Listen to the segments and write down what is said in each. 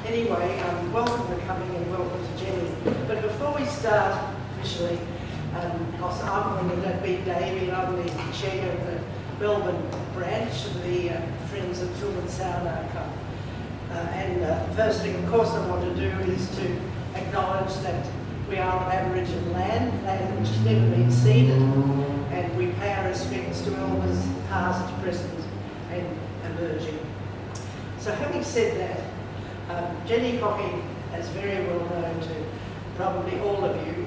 Anyway, welcome for coming and welcome to Jenny. But before we start officially, I'm going to be Davey, and I'm the chair of the Melbourne branch of the Friends of Film and Sound Archive. First thing, of course, I want to do is to acknowledge that we are on Aboriginal land which has never been ceded, and we pay our respects to elders past, present and emerging. So having said that, Jenny Hocking is very well known to probably all of you.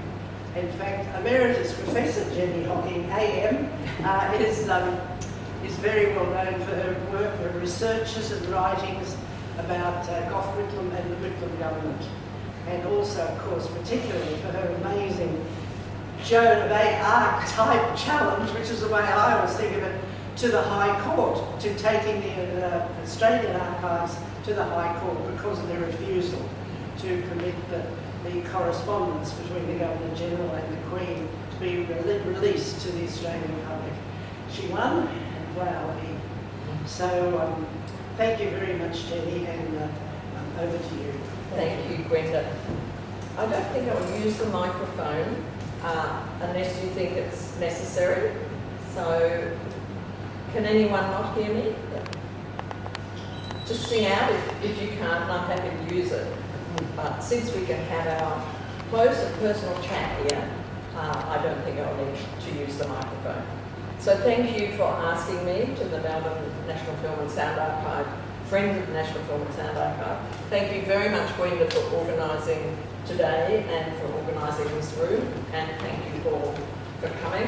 In fact, Emeritus Professor Jenny Hocking, AM, is very well known for her work, her researches and writings about Gough Whitlam and the Whitlam government. And also, of course, particularly for her amazing Joan of Arc type challenge, which is the way I always think of it, to the High Court, to taking the Australian archives to the High Court because of their refusal to permit the correspondence between the Governor-General and the Queen to be released to the Australian public. She won, and wow. So thank you very much, Jenny, and over to you. Thank you, Gwenda. I don't think I'll use the microphone unless you think it's necessary. So, can anyone not hear me? Just sing out if you can't, and I'm happy to use it. But since we can have our close and personal chat here, I don't think I'll need to use the microphone. So thank you for asking me to the Melbourne National Film and Sound Archive, Friends of the National Film and Sound Archive. Thank you very much, Gwenda, for organising today and for organising this room, and thank you all for coming.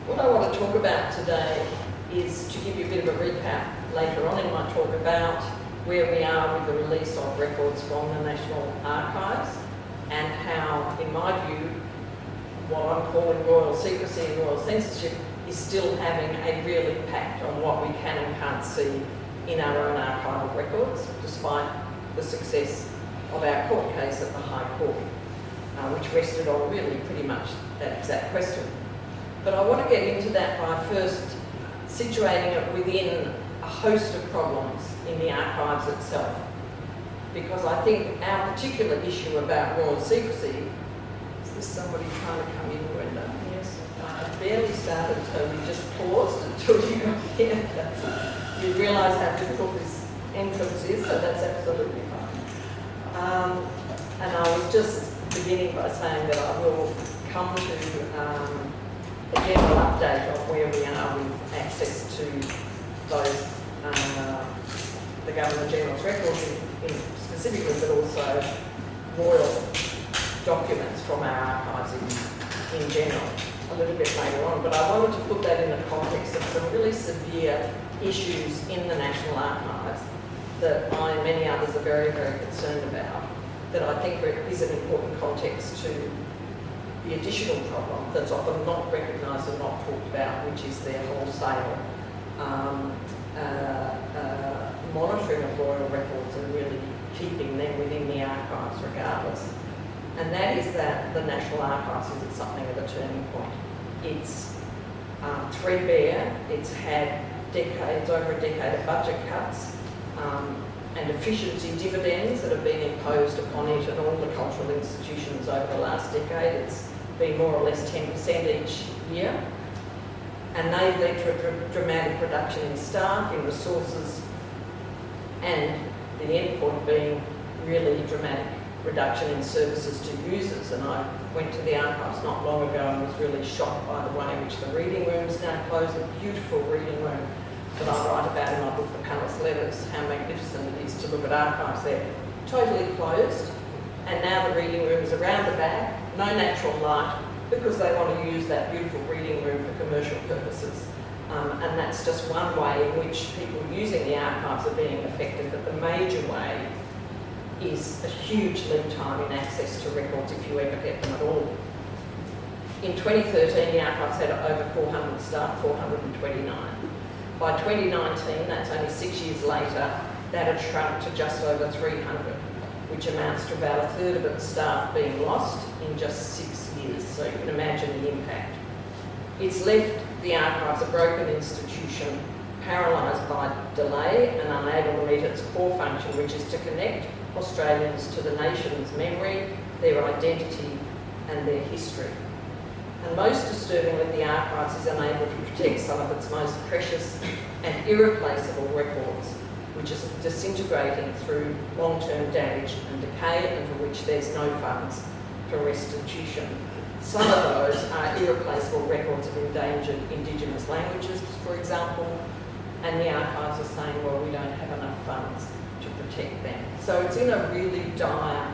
What I want to talk about today is to give you a bit of a recap later on in my talk about where we are with the release of records from the National Archives and how, in my view, what I'm calling royal secrecy and royal censorship is still having a real impact on what we can and can't see in our own archival records, despite the success of our court case at the High Court, which rested on really pretty much that exact question. But I want to get into that by first situating it within a host of problems in the archives itself. Because I think our particular issue about royal secrecy, is this somebody trying to come in, Gwenda? Yes. I barely started, so we just paused until you got here. You realise how difficult this entrance is, so that's absolutely fine. And I was just beginning by saying that I will come to a general update on where we are with access to both the Governor-General's records specifically, but also royal documents from our archives in general a little bit later on. But I wanted to put that in the context of some really severe issues in the National Archives that I and many others are very, very concerned about, that I think is an important context to the additional problem that's often not recognised and not talked about, which is their wholesale monitoring of royal records and really keeping them within the archives regardless. And that is that the National Archives is at something of a turning point. It's threadbare, it's had over a decade of budget cuts and efficiency dividends that have been imposed upon it and all the cultural institutions over the last decade. It's been more or less 10% each year. And they've led to a dramatic reduction in staff, in resources, and the end point being really dramatic reduction in services to users. And I went to the archives not long ago and was really shocked by the way in which the reading room's now closed, a beautiful reading room that I write about in my book, The Palace Letters, how magnificent it is to look at archives there. Totally closed, and now the reading room is around the back, no natural light, because they want to use that beautiful reading room for commercial purposes. And that's just one way in which people using the archives are being affected, but the major way is a huge lead time in access to records if you ever get them at all. In 2013, the archives had over 400 staff, 429. By 2019, that's only 6 years later, that had shrunk to just over 300, which amounts to about a third of its staff being lost in just 6 years. So you can imagine the impact. It's left the archives a broken institution paralysed by delay and unable to meet its core function, which is to connect Australians to the nation's memory, their identity and their history. And most disturbingly, the archives is unable to protect some of its most precious and irreplaceable records, which is disintegrating through long-term damage and decay, and for which there's no funds for restitution. Some of those are irreplaceable records of endangered Indigenous languages, for example, and the archives are saying, well, we don't have enough funds to protect them. So it's in a really dire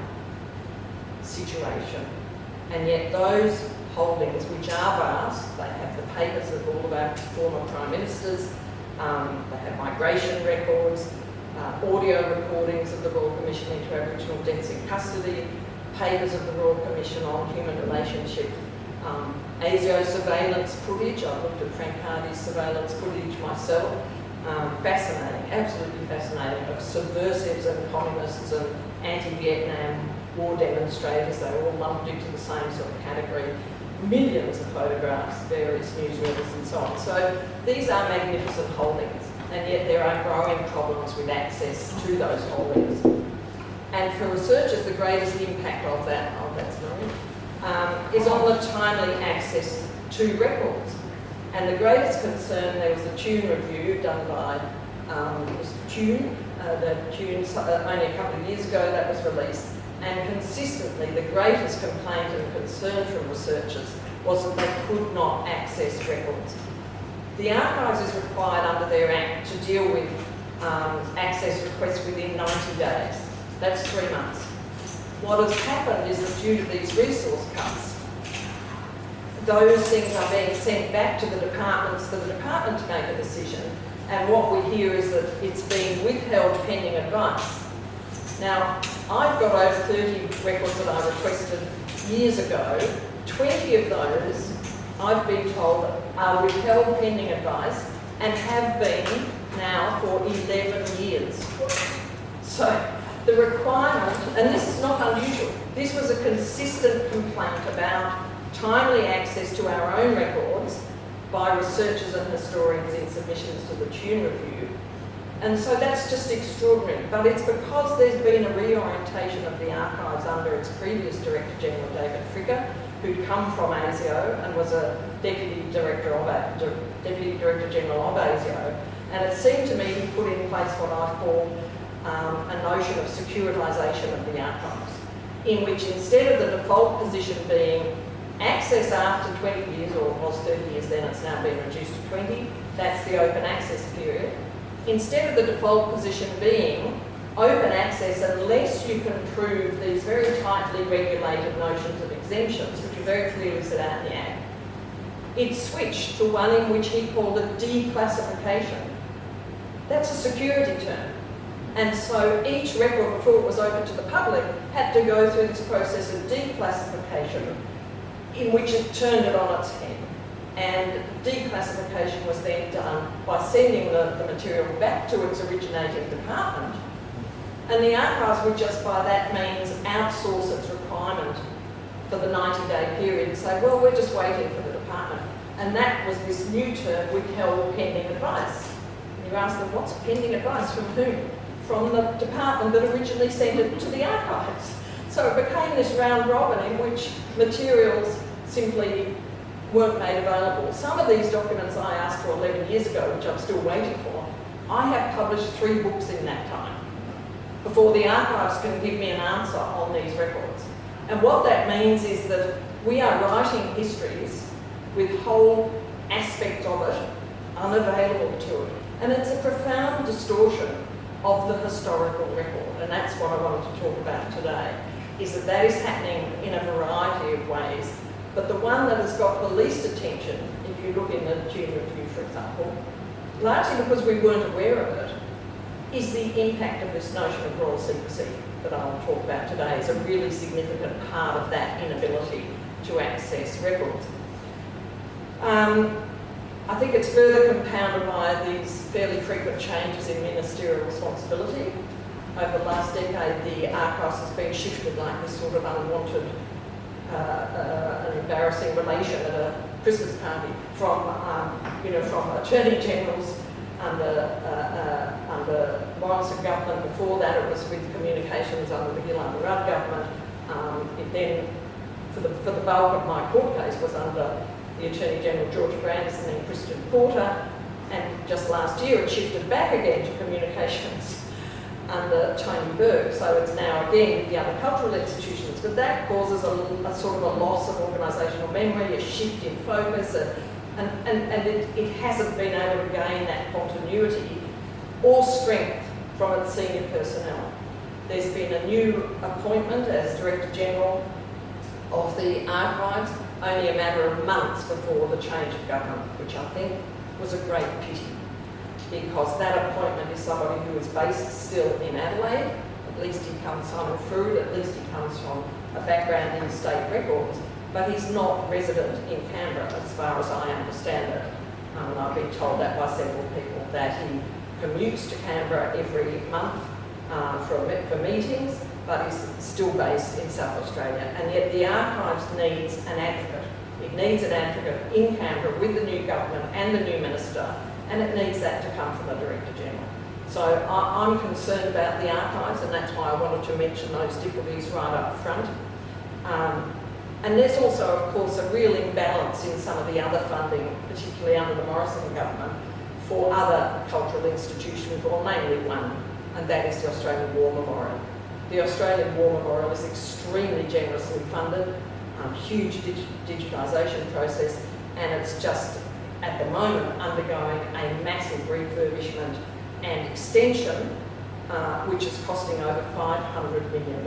situation. And yet those holdings, which are vast, they have the papers of all of our former Prime Ministers, they have migration records, audio recordings of the Royal Commission into Aboriginal deaths in custody, papers of the Royal Commission on human relationship, ASIO surveillance footage. I've looked at Frank Hardy's surveillance footage myself. Fascinating, absolutely fascinating, of subversives and communists and anti-Vietnam war demonstrators. They were all lumped into the same sort of category. Millions of photographs, various newsreels and so on. So these are magnificent holdings, and yet there are growing problems with access to those holdings. And for researchers, the greatest impact of that, is on the timely access to records. And the greatest concern, there was the Tune review done by Tune, only a couple of years ago that was released. And consistently, the greatest complaint and concern from researchers was that they could not access records. The Archives is required under their Act to deal with access requests within 90 days. That's 3 months. What has happened is that due to these resource cuts, those things are being sent back to the departments for the department to make a decision. And what we hear is that it's being withheld pending advice. Now, I've got over 30 records that I requested years ago. 20 of those, I've been told, are withheld pending advice and have been now for 11 years. So the requirement, and this is not unusual, this was a consistent complaint about timely access to our own records by researchers and historians in submissions to the Tune review. And so that's just extraordinary. But it's because there's been a reorientation of the archives under its previous Director General, David Fricker, who'd come from ASIO and was a Deputy Director General of ASIO. And it seemed to me he put in place what I've called a notion of securitisation of the archives, in which instead of the default position being access after 20 years, or it was 30 years then, it's now been reduced to 20, that's the open access period. Instead of the default position being open access unless you can prove these very tightly regulated notions of exemptions, which are very clearly set out in the Act, it switched to one in which he called a declassification. That's a security term. And so each record, before it was open to the public, had to go through this process of declassification, in which it turned it on its head. And declassification was then done by sending the material back to its originating department. And the archives would just by that means outsource its requirement for the 90-day period and say, well, we're just waiting for the department. And that was this new term, withheld pending advice. And you ask them, what's pending advice from whom? From the department that originally sent it to the archives. So it became this round robin in which materials simply weren't made available. Some of these documents I asked for 11 years ago, which I'm still waiting for, I have published 3 books in that time before the archives can give me an answer on these records. And what that means is that we are writing histories with whole aspects of it unavailable to it. And it's a profound distortion of the historical record. And that's what I wanted to talk about today, is that that is happening in a variety of ways. But the one that has got the least attention, if you look in the Tune review, for example, largely because we weren't aware of it, is the impact of this notion of royal secrecy that I'll talk about today is a really significant part of that inability to access records. I think it's further compounded by these fairly frequent changes in ministerial responsibility. Over the last decade, the archives has been shifted like this sort of unwanted, an embarrassing relation at a Christmas party from Attorney Generals under Morrison government. Before that, it was with communications under the Rudd government. It then, for the bulk of my court case, was under the Attorney General George Brandis and then Christian Porter. And just last year, it shifted back again to communications under Tony Burke. So it's now again with the other cultural institutions. But that causes a sort of a loss of organisational memory, a shift in focus, and it hasn't been able to gain that continuity or strength from its senior personnel. There's been a new appointment as Director General of the Archives only a matter of months before the change of government, which I think was a great pity, because that appointment is somebody who is based still in Adelaide. At least he comes, Simon Frood, at least he comes from a background in state records, but he's not resident in Canberra as far as I understand it. And I've been told that by several people, that he commutes to Canberra every month for meetings, but is still based in South Australia. And yet the Archives needs an advocate. It needs an advocate in Canberra with the new government and the new minister, and it needs that to come from the Director General. So I'm concerned about the Archives, and that's why I wanted to mention those difficulties right up front. And there's also, of course, a real imbalance in some of the other funding, particularly under the Morrison government, for other cultural institutions, or namely one, and that is the Australian War Memorial. The Australian War Memorial is extremely generously funded, huge digitisation process, and it's just at the moment undergoing a massive refurbishment and extension, which is costing over $500 million.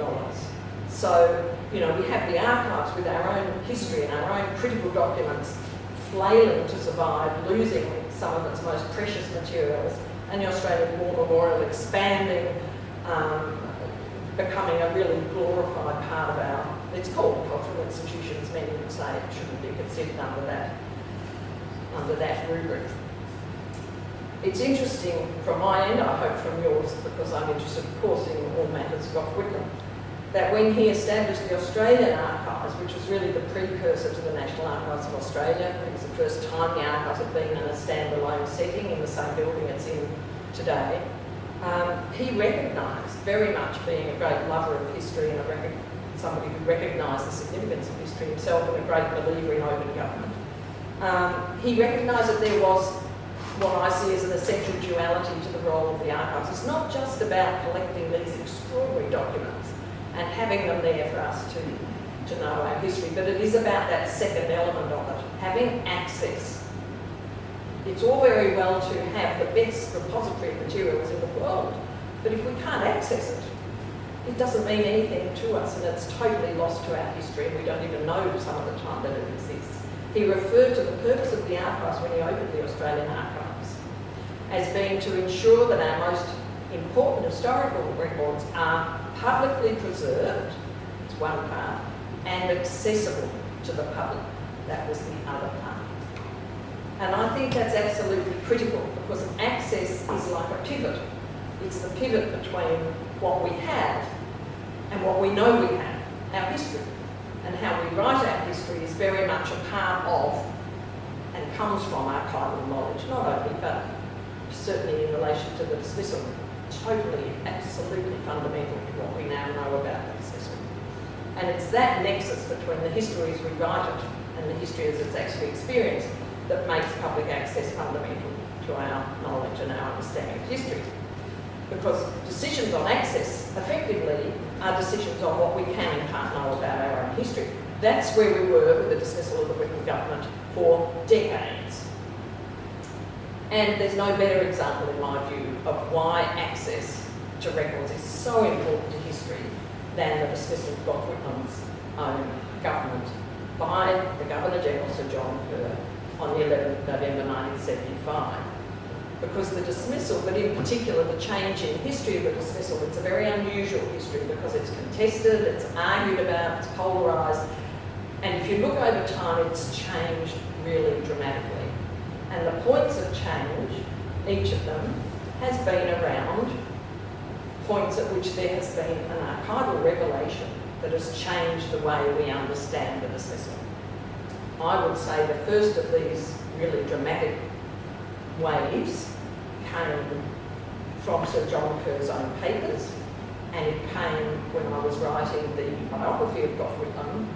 So, you know, we have the Archives with our own history and our own critical documents flailing to survive, losing some of its most precious materials, and the Australian War Memorial expanding, becoming a really glorified part of our, it's called cultural institutions. Many would say it shouldn't be considered under that rubric. It's interesting from my end, I hope from yours, because I'm interested, of course, in all matters Gough Whitlam, that when he established the Australian Archives, which was really the precursor to the National Archives of Australia, it was the first time the Archives had been in a standalone setting in the same building it's in today, he recognised, very much being a great lover of history and somebody who recognised the significance of history himself and a great believer in open government, he recognised that there was what I see as an essential duality to the role of the Archives. It's not just about collecting these extraordinary documents and having them there for us to know our history, but it is about that second element of it, having access. It's all very well to have the best repository of materials in the world, but if we can't access it, it doesn't mean anything to us, and it's totally lost to our history, and we don't even know some of the time that it exists. He referred to the purpose of the Archives when he opened the Australian Archives as being to ensure that our most important historical records are publicly preserved, it's one part, and accessible to the public. That was the other part. And I think that's absolutely critical, because access is like a pivot. It's the pivot between what we have and what we know we have, our history. And how we write our history is very much a part of and comes from archival knowledge, not only, but certainly in relation to the dismissal, totally, absolutely fundamental to what we now know about the dismissal. And it's that nexus between the history as we write it and the history as it's actually experienced that makes public access fundamental to our knowledge and our understanding of history. Because decisions on access, effectively, are decisions on what we can and can't know about our own history. That's where we were with the dismissal of the Whitlam government for decades. And there's no better example, in my view, of why access to records is so important to history than the dismissal of Gough Whitlam's own government by the Governor-General, Sir John Kerr, on the 11th of November 1975. Because the dismissal, but in particular the change in history of the dismissal, it's a very unusual history because it's contested, it's argued about, it's polarised, and if you look over time, it's changed really dramatically. And the points of change, each of them, has been around points at which there has been an archival revelation that has changed the way we understand the dismissal. I would say the first of these really dramatic waves came from Sir John Kerr's own papers, and it came when I was writing the biography of Gough Whitlam,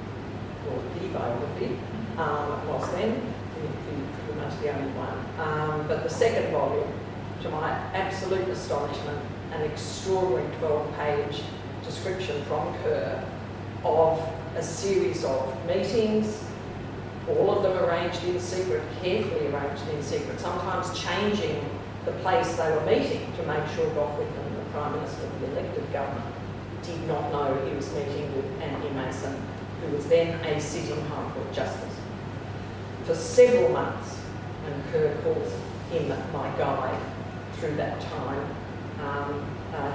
or the biography, was then, pretty much the only one. But the second volume, to my absolute astonishment, an extraordinary 12-page description from Kerr of a series of meetings, all of them arranged in secret, carefully arranged in secret, sometimes changing the place they were meeting to make sure Gough Whitlam, the Prime Minister of the elected government, did not know he was meeting with Anthony Mason, who was then a sitting High Court Justice. For several months, and Kerr calls him my guide through that time,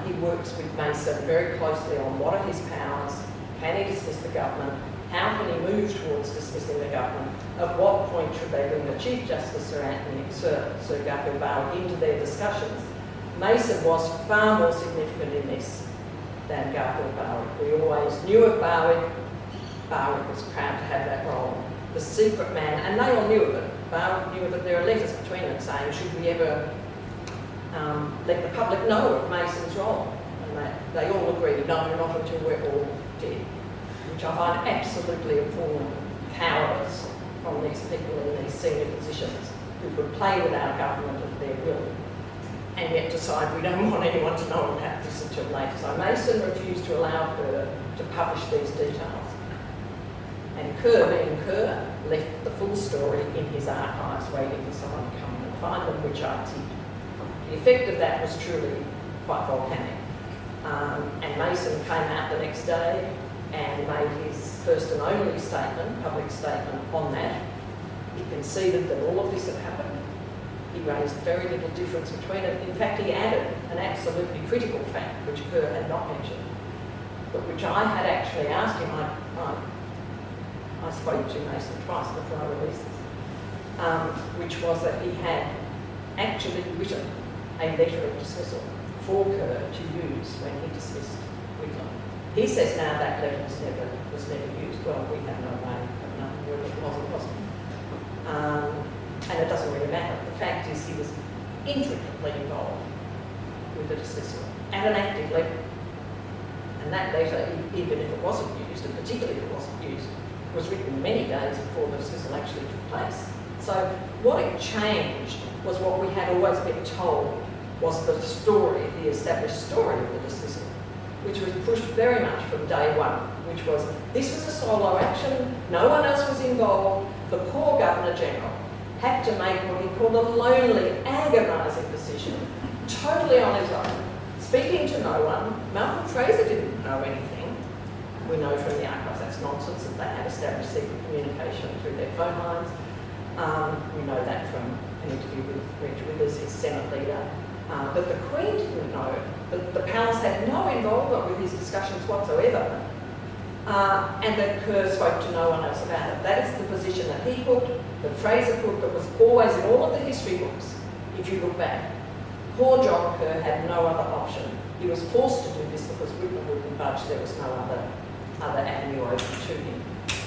he works with Mason very closely on what are his powers, can he dismiss the government, how can he move towards dismissing the government, at what point should they bring the Chief Justice, Sir Garfield Barwick, into their discussions. Mason was far more significant in this than Garfield Barwick. We always knew of Barwick. Barwick was proud to have that role. The secret man, and they all knew of it. Barwick knew of it. There are letters between them saying, should we ever let the public know of Mason's role? And they all agreed, no, not until we're all dead, which I find absolutely appalling cowardice from these people in these senior positions who could play with our government at their will and yet decide we don't want anyone to know about this until later. So Mason refused to allow Kerr to publish these details. And Kerr, being Kerr, left the full story in his archives waiting for someone to come and find them, which I did. The effect of that was truly quite volcanic. And Mason came out the next day and made his first and only statement, public statement on that. He conceded that all of this had happened. He raised very little difference between it. In fact, he added an absolutely critical fact, which Kerr had not mentioned, but which I had actually asked him. I spoke to Mason twice before I released this, which was that he had actually written a letter of dismissal for Kerr to use when he dismissed Whitlam. He says now that letter was never used. Well, we have no way of knowing whether it was or wasn't. And it doesn't really matter. The fact is he was intricately involved with the dismissal at an active level. And that letter, even if it wasn't used, and particularly if it wasn't used, was written many days before the dismissal actually took place. So what it changed was what we had always been told was the story, the established story of the dismissal, which was pushed very much from day one, which was this was a solo action, no one else was involved, the poor Governor-General had to make what he called a lonely, agonising decision, totally on his own, speaking to no one. Malcolm Fraser didn't know anything. We know from the archives that's nonsense, that they had established secret communication through their phone lines. We know that from an interview with Reg Withers, his Senate leader. But the Queen didn't know. The palace had no involvement with his discussions whatsoever. And that Kerr spoke to no one else about it. That is the position that he put, that Fraser put, that was always in all of the history books, if you look back. Poor John Kerr had no other option. He was forced to do this because Whitlam wouldn't budge. There was no other avenue open to him.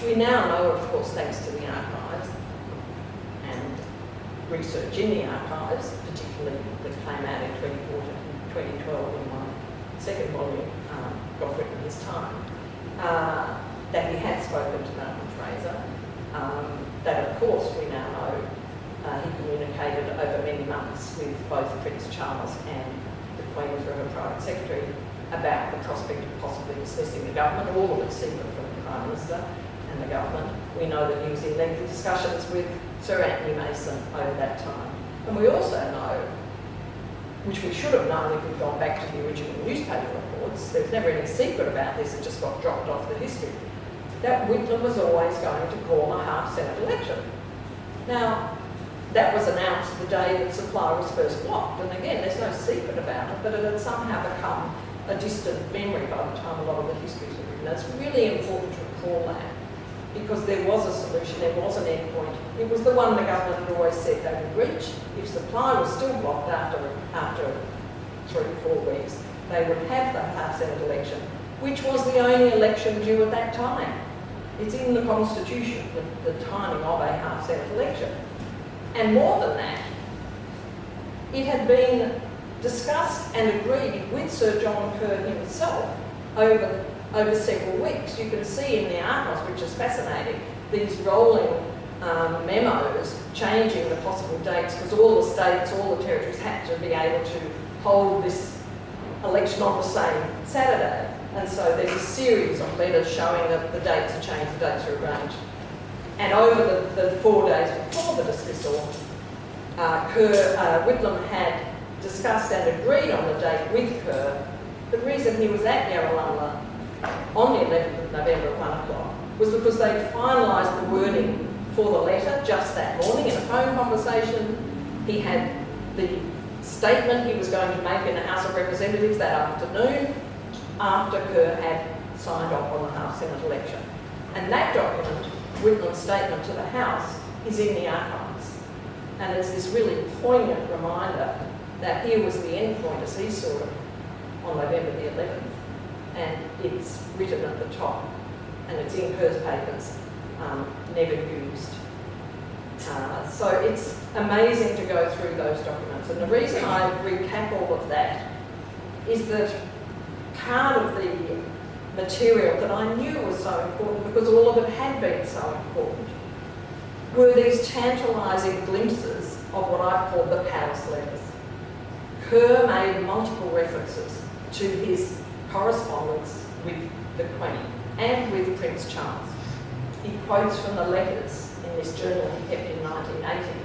We now know, of course, thanks to the archives and research in the archives, particularly that came out in 2012 in my second volume, Gough Whitlam His Time, that he had spoken to Malcolm Fraser, that of course we now know he communicated over many months with both Prince Charles and the Queen through her private secretary about the prospect of possibly dismissing the government, all of it secret from the Prime Minister and the government. We know that he was in lengthy discussions with Sir Anthony Mason over that time. And we also know, which we should have known if we'd gone back to the original newspaper reports, there's never any secret about this, it just got dropped off the history, that Whitlam was always going to call a half-Senate election. Now, that was announced the day that supply was first blocked, and again, there's no secret about it, but it had somehow become a distant memory by the time a lot of the histories were written. It's really important to recall that, because there was a solution, there was an end point. It was the one the government had always said they would reach. If supply was still blocked after 3 or 4 weeks, they would have the half-Senate election, which was the only election due at that time. It's in the Constitution, the timing of a half-Senate election. And more than that, it had been discussed and agreed with Sir John Kerr himself over several weeks. You can see in the archives, which is fascinating, these rolling memos changing the possible dates, because all the states, all the territories had to be able to hold this election on the same Saturday. And so there's a series of letters showing that the dates are changed, the dates are arranged. And over the 4 days before the dismissal, Whitlam had discussed and agreed on the date with Kerr. The reason he was at Yarralumla on the 11th of November at 1 o'clock was because they'd finalised the wording for the letter just that morning in a phone conversation. He had the statement he was going to make in the House of Representatives that afternoon after Kerr had signed off on the House Senate election. And that document, Whitlam's statement to the House, is in the archives. And it's this really poignant reminder that here was the end point as he saw it on November the 11th. And it's written at the top, and it's in Kerr's papers, never used. So it's amazing to go through those documents. And the reason I recap all of that is that part of the material that I knew was so important, because all of it had been so important, were these tantalising glimpses of what I've called the palace letters. Kerr made multiple references to his correspondence with the Queen and with Prince Charles. He quotes from the letters in this journal he kept in 1980.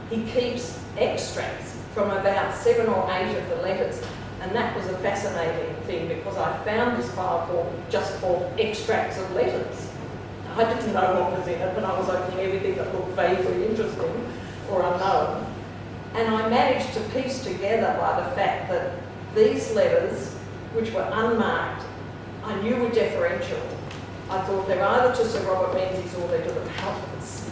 He keeps extracts from about 7 or 8 of the letters, and that was a fascinating thing because I found this file called Extracts of Letters. I didn't know what was in it, but I was opening everything that looked vaguely interesting or unknown. And I managed to piece together by the fact that these letters, which were unmarked, I knew were deferential. I thought they're either to Sir Robert Menzies or they're to the palace.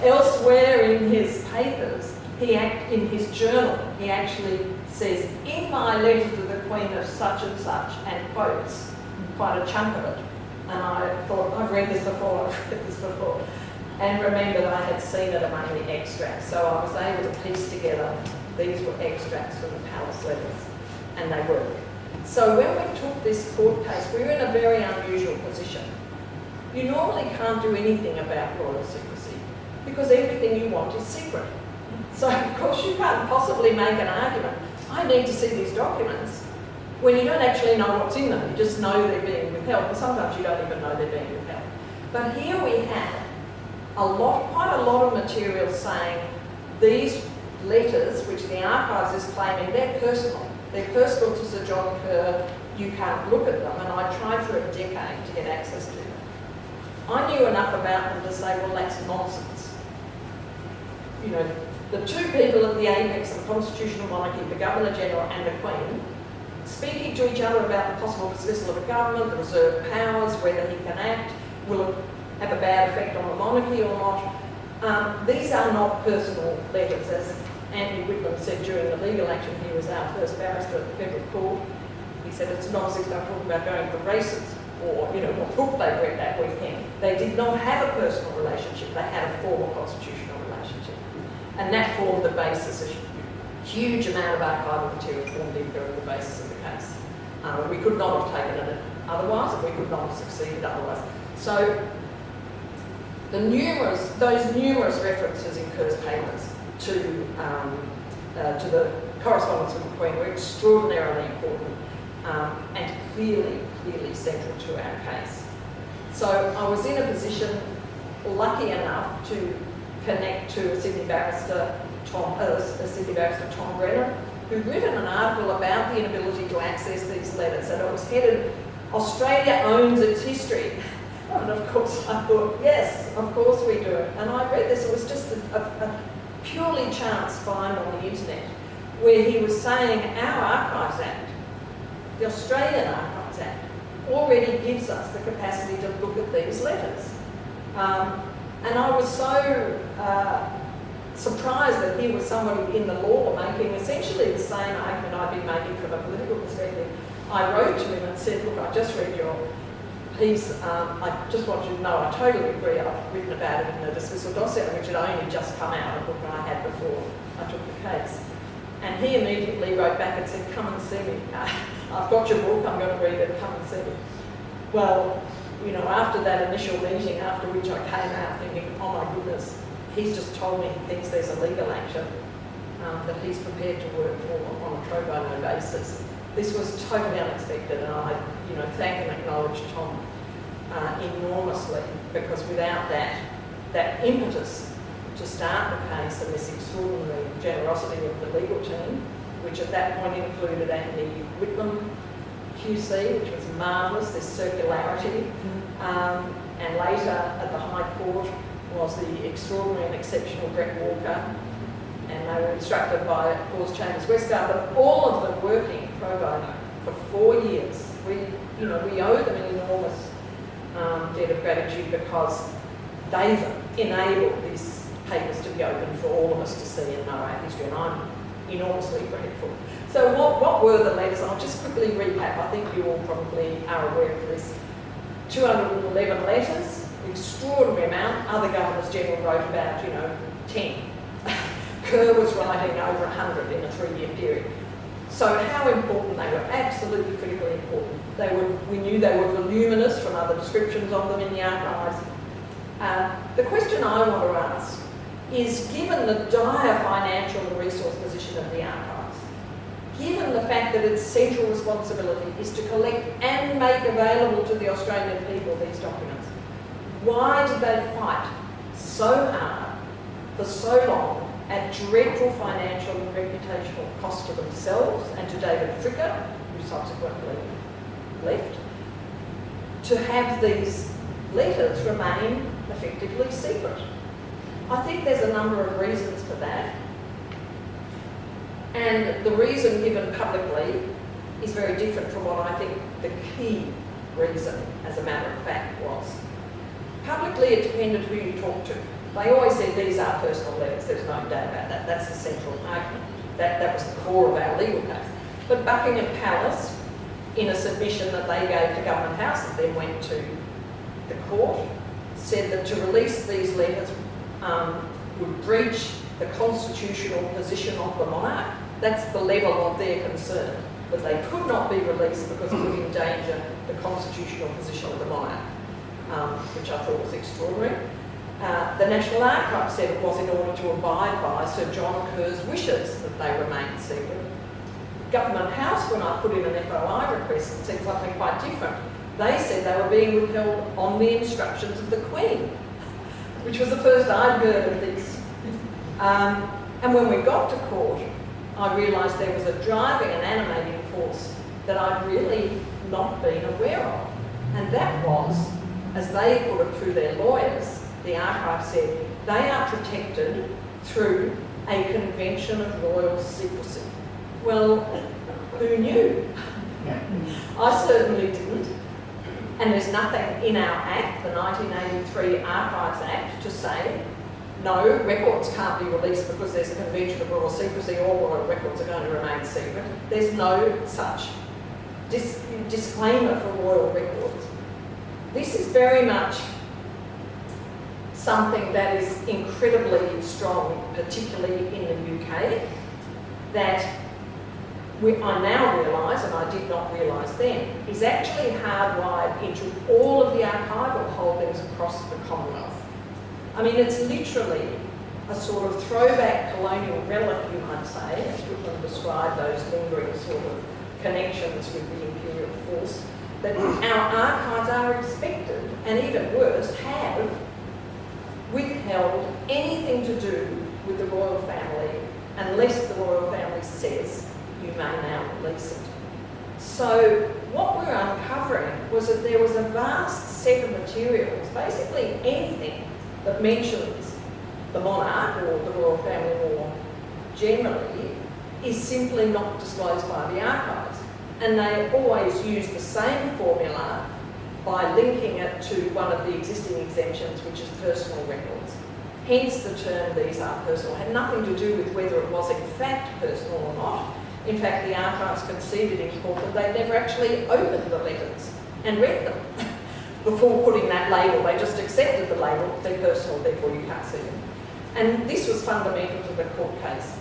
Elsewhere in his papers, in his journal, he actually says, in my letter to the Queen of such and such, and quotes quite a chunk of it. And I thought, I've read this before, and remembered I had seen it among the extracts. So I was able to piece together, these were extracts from the palace letters, and they were. So when we took this court case, we were in a very unusual position. You normally can't do anything about royal secrecy because everything you want is secret. So of course you can't possibly make an argument, I need to see these documents, when you don't actually know what's in them. You just know they're being withheld, and sometimes you don't even know they're being withheld. But here we had quite a lot of material saying these letters, which the archives is claiming, they're personal. They're personal to Sir John Kerr, you can't look at them, and I tried for a decade to get access to them. I knew enough about them to say, well, that's nonsense. You know, the two people at the apex of the constitutional monarchy, the Governor-General and the Queen, speaking to each other about the possible dismissal of a government, the reserved powers, whether he can act, will it have a bad effect on the monarchy or not. These are not personal letters, as Anthony Whitlam said during the legal action. He was our first barrister at the Federal Court. He said it's nonsense to talk about going to the races or, you know, what book they read that weekend. They did not have a personal relationship, they had a formal constitutional relationship. And that formed the basis, a huge amount of archival material formed in the basis of the case. We could not have taken it otherwise, and we could not have succeeded otherwise. So those numerous references in Kerr's papers to the correspondence with the Queen were extraordinarily important and clearly central to our case. So I was in a position, lucky enough, to connect to a Sydney barrister, Tom Brennan, who'd written an article about the inability to access these letters, and it was headed, Australia owns its history. And of course I thought, yes, of course we do it. And I read this, it was just a purely chance find on the internet, where he was saying our Archives Act, the Australian Archives Act, already gives us the capacity to look at these letters. And I was so surprised that here was somebody in the law making essentially the same argument I've been making from a political perspective. I wrote to him and said, look, I just read your piece. I just want you to know I totally agree. I've written about it in the dismissal dossier, which had only just come out, a book I had before I took the case. And he immediately wrote back and said, come and see me. I've got your book, I'm going to read it, come and see me. Well, you know, after that initial meeting, after which I came out thinking, oh my goodness, he's just told me he thinks there's a legal action that he's prepared to work for on a pro bono basis. This was totally unexpected, and I, you know, thank and acknowledge Tom enormously, because without that impetus to start the case and this extraordinary generosity of the legal team, which at that point included Andy Whitlam QC, which was marvellous, this circularity, and later at the High Court was the extraordinary and exceptional Brett Walker, and they were instructed by, of course, Chambers Westgard, but all of them working pro bono for 4 years. We owe them an enormous debt of gratitude, because they've enabled these papers to be open for all of us to see and know our history, and I'm enormously grateful. So what were the letters? I'll just quickly recap. I think you all probably are aware of this. 211 letters, extraordinary amount. Other Governors-General wrote about, 10. Kerr was writing over 100 in a 3-year period. So how important they were, absolutely critically important. We knew they were voluminous from other descriptions of them in the archives. The question I want to ask is, given the dire financial and resource position of the archives, given the fact that its central responsibility is to collect and make available to the Australian people these documents, why did they fight so hard for so long at dreadful financial and reputational cost to themselves and to David Fricker, who subsequently left, to have these letters remain effectively secret? I think there's a number of reasons for that. And the reason given publicly is very different from what I think the key reason, as a matter of fact, was. Publicly, it depended who you talked to. They always said these are personal letters, there's no doubt about that. That's the central argument. That was the core of our legal case. But Buckingham Palace, in a submission that they gave to Government House that then went to the court, said that to release these letters would breach the constitutional position of the monarch. That's the level of their concern, that they could not be released because it would endanger the constitutional position of the monarch, which I thought was extraordinary. The National Archives said it was in order to abide by Sir John Kerr's wishes that they remain secret. Government House, when I put in an FOI request, said something quite different. They said they were being withheld on the instructions of the Queen, which was the first I'd heard of this. And when we got to court, I realised there was a driving and animating force that I'd really not been aware of. And that was, as they put it through their lawyers, the archive said, they are protected through a convention of royal secrecy. Well, who knew? I certainly didn't. And there's nothing in our Act, the 1983 Archives Act, to say, no, records can't be released because there's a convention of royal secrecy, all royal records are going to remain secret. There's no such disclaimer for royal records. This is very much something that is incredibly strong, particularly in the UK, that I now realise, and I did not realise then, is actually hardwired into all of the archival holdings across the Commonwealth. I mean, it's literally a sort of throwback colonial relic, you might say, as Whitlam described those lingering sort of connections with the imperial force, that our archives are expected, and even worse, have withheld anything to do with the royal family unless the royal family says you may now release it. So what we're uncovering was that there was a vast set of materials, basically anything that mentions the monarch or the royal family more generally, is simply not disclosed by the archives. And they always use the same formula by linking it to one of the existing exemptions, which is personal records. Hence the term, these are personal, had nothing to do with whether it was in fact personal or not. In fact, the archives conceded in court that they never actually opened the letters and read them before putting that label. They just accepted the label, they're personal, therefore you can't see them. And this was fundamental to the court case.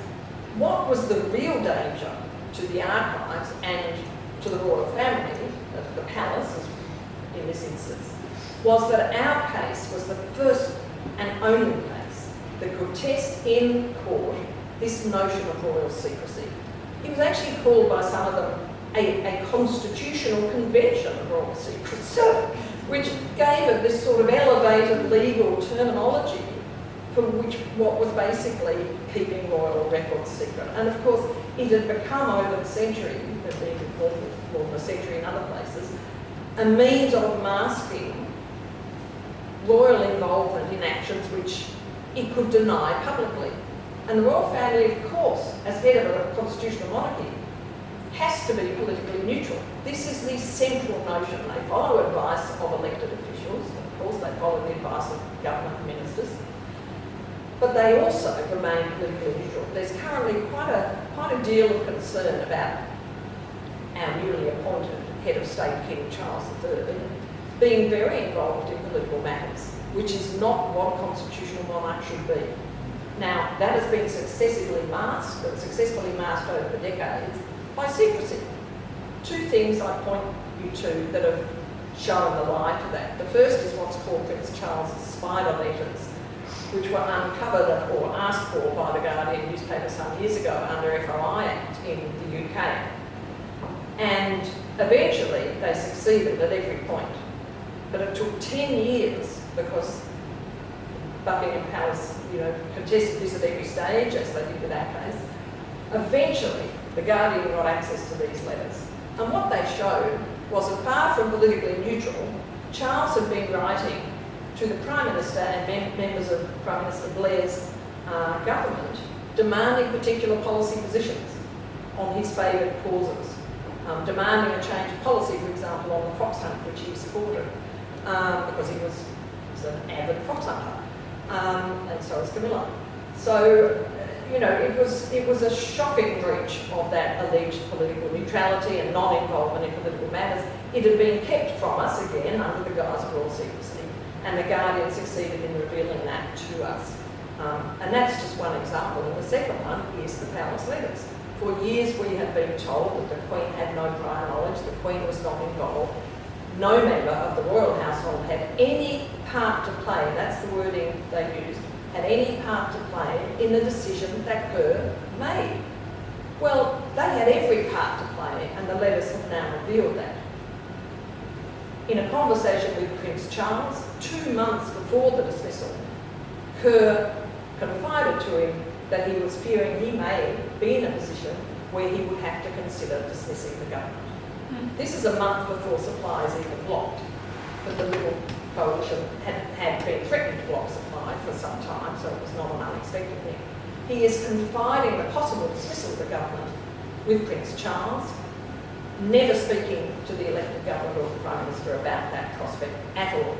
What was the real danger to the archives and to the royal family, the palace in this instance, was that our case was the first and only case that could test in court this notion of royal secrecy. It was actually called by some of them a constitutional convention of royal secrecy, which gave it this sort of elevated legal terminology for which what was basically keeping royal records secret. And of course, it had become over the century, there's been more than a century in other places, a means of masking royal involvement in actions which it could deny publicly. And the royal family, of course, as head of a constitutional monarchy, has to be politically neutral. This is the central notion. They follow advice of elected officials, of course they follow the advice of government ministers, but they also remain politically neutral. There's currently quite a deal of concern about our newly appointed head of state, King Charles III, being very involved in political matters, which is not what a constitutional monarch should be. Now, that has been successfully masked over the decades by secrecy. Two things I point you to that have shown the light of that. The first is what's called Prince Charles's spider letters, which were uncovered or asked for by the Guardian newspaper some years ago under FOI Act in the UK. And eventually they succeeded at every point. But it took 10 years because Buckingham Palace, contested this at every stage, as they did with our case. Eventually, the Guardian got access to these letters. And what they showed was that far from politically neutral, Charles had been writing to the Prime Minister and members of Prime Minister Blair's government, demanding particular policy positions on his favoured causes, demanding a change of policy, for example, on the fox hunt, which he supported, because he was an avid fox hunter, and so is Camilla. So, it was a shocking breach of that alleged political neutrality and non-involvement in political matters. It had been kept from us, again, under the guise of royal secrecy, and the Guardian succeeded in revealing that to us. And that's just one example. And the second one is the palace letters. For years we have been told that the Queen had no prior knowledge, the Queen was not involved. No member of the royal household had any part to play, that's the wording they used, had any part to play in the decision that Kerr made. Well, they had every part to play, and the letters have now revealed that. In a conversation with Prince Charles, 2 months before the dismissal, Kerr confided to him that he was fearing he may be in a position where he would have to consider dismissing the government. This is a month before supplies even blocked, but the Liberal coalition had been threatened to block supply for some time, so it was not an unexpected thing. He is confiding the possible dismissal of the government with Prince Charles, never speaking to the elected government or the Prime Minister about that prospect at all.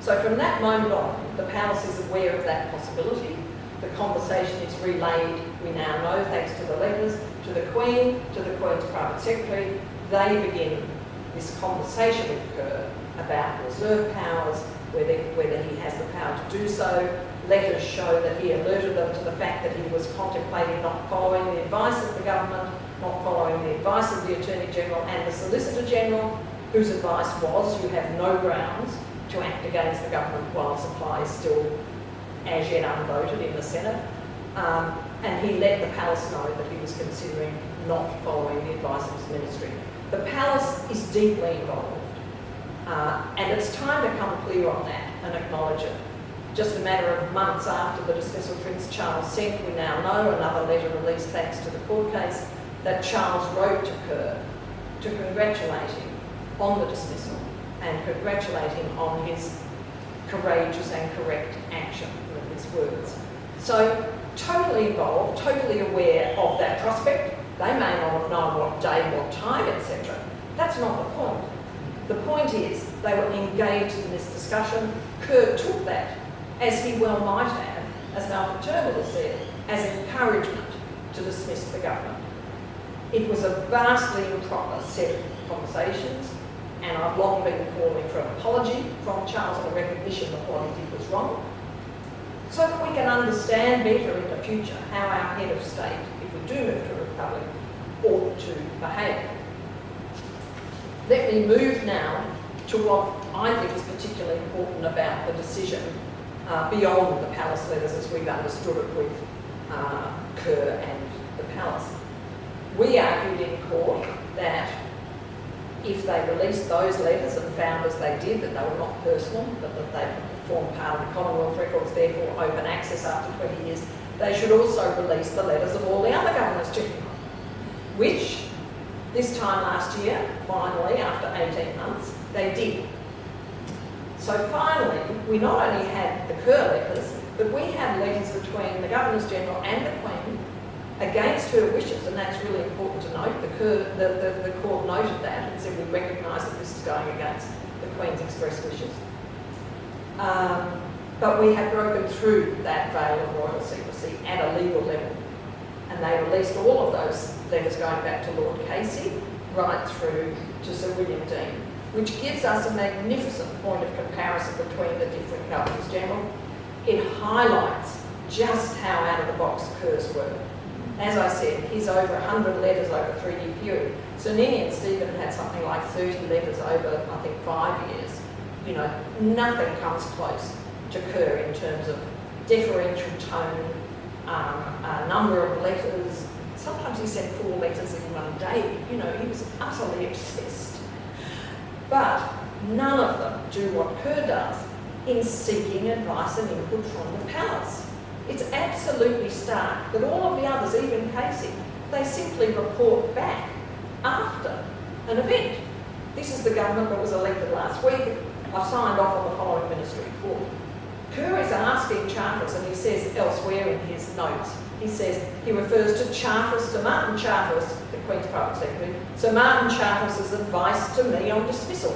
So from that moment on, the Palace is aware of that possibility. The conversation is relayed, we now know, thanks to the letters, to the Queen, to the Queen's private secretary. They begin this conversation with Kerr about reserve powers, whether he has the power to do so. Letters show that he alerted them to the fact that he was contemplating not following the advice of the government, not following the advice of the Attorney General and the Solicitor General, whose advice was you have no grounds to act against the government while supply is still as yet unvoted in the Senate. And he let the Palace know that he was considering not following the advice of his ministry. The Palace is deeply involved, and it's time to come clear on that and acknowledge it. Just a matter of months after the dismissal Prince Charles sent, we now know, another letter released thanks to the court case, that Charles wrote to Kerr to congratulate him on the dismissal and congratulate him on his courageous and correct action, in his words. So, totally involved, totally aware of that prospect. They may not have known what day, what time, etc. That's not the point. The point is they were engaged in this discussion. Kerr took that, as he well might have, as Malcolm Turnbull has said, as encouragement to dismiss the government. It was a vastly improper set of conversations, and I've long been calling for an apology from Charles and a recognition that what he did was wrong, so that we can understand better in the future how our head of state, if if we do move to a republic, ought to behave. Let me move now to what I think is particularly important about the decision beyond the palace letters as we've understood it with Kerr and the palace. We argued in court that if they released those letters and found, as they did, that they were not personal, but that they formed part of the Commonwealth records, therefore open access after 20 years, they should also release the letters of all the other governors-general, which this time last year, finally, after 18 months, they did. So finally, we not only had the Kerr letters, but we had letters between the Governors-General and the Queen against her wishes, and that's really important to note. The court noted that and said we recognise that this is going against the Queen's express wishes. But we had broken through that veil of royal secrecy at a legal level, and they released all of those letters going back to Lord Casey right through to Sir William Dean, which gives us a magnificent point of comparison between the different Governors-General. It highlights just how out of the box Kerr's were. As I said, he's over 100 letters over a 3-year period. Sir Ninian Stephen had something like 30 letters over, I think, 5 years. You know, nothing comes close to Kerr in terms of deferential tone, number of letters. Sometimes he sent 4 letters in one day. You know, he was utterly obsessed. But none of them do what Kerr does in seeking advice and input from the palace. It's absolutely stark that all of the others, even Casey, they simply report back after an event. This is the government that was elected last week. I've signed off on the following ministry report. Kerr is asking Charteris, and he says elsewhere in his notes, he refers to Charteris, Sir Martin Charteris, the Queen's Private Secretary, Sir Martin Charteris's advice to me on dismissal.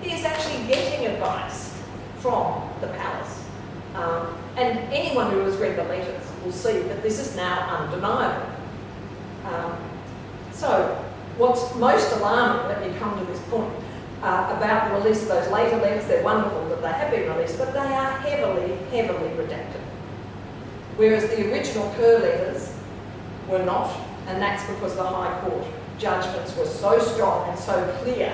He is actually getting advice from the palace. And anyone who has read the letters will see that this is now undeniable. So what's most alarming, let me come to this point, about the release of those later letters, they're wonderful that they have been released, but they are heavily, heavily redacted. Whereas the original Kerr letters were not, and that's because the High Court judgments were so strong and so clear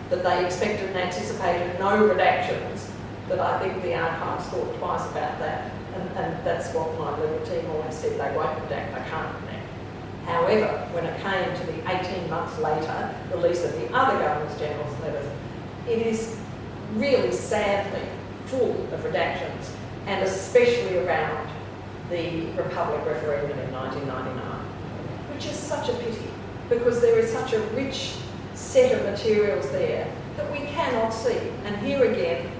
that they expected and anticipated no redactions, that I think the archives thought twice about that, and that's what my legal team always said, they won't redact, they can't redact. However, when it came to the 18 months later release of the other Governors-General's letters, it is really sadly full of redactions, and especially around the Republic referendum in 1999, which is such a pity, because there is such a rich set of materials there that we cannot see. And here again,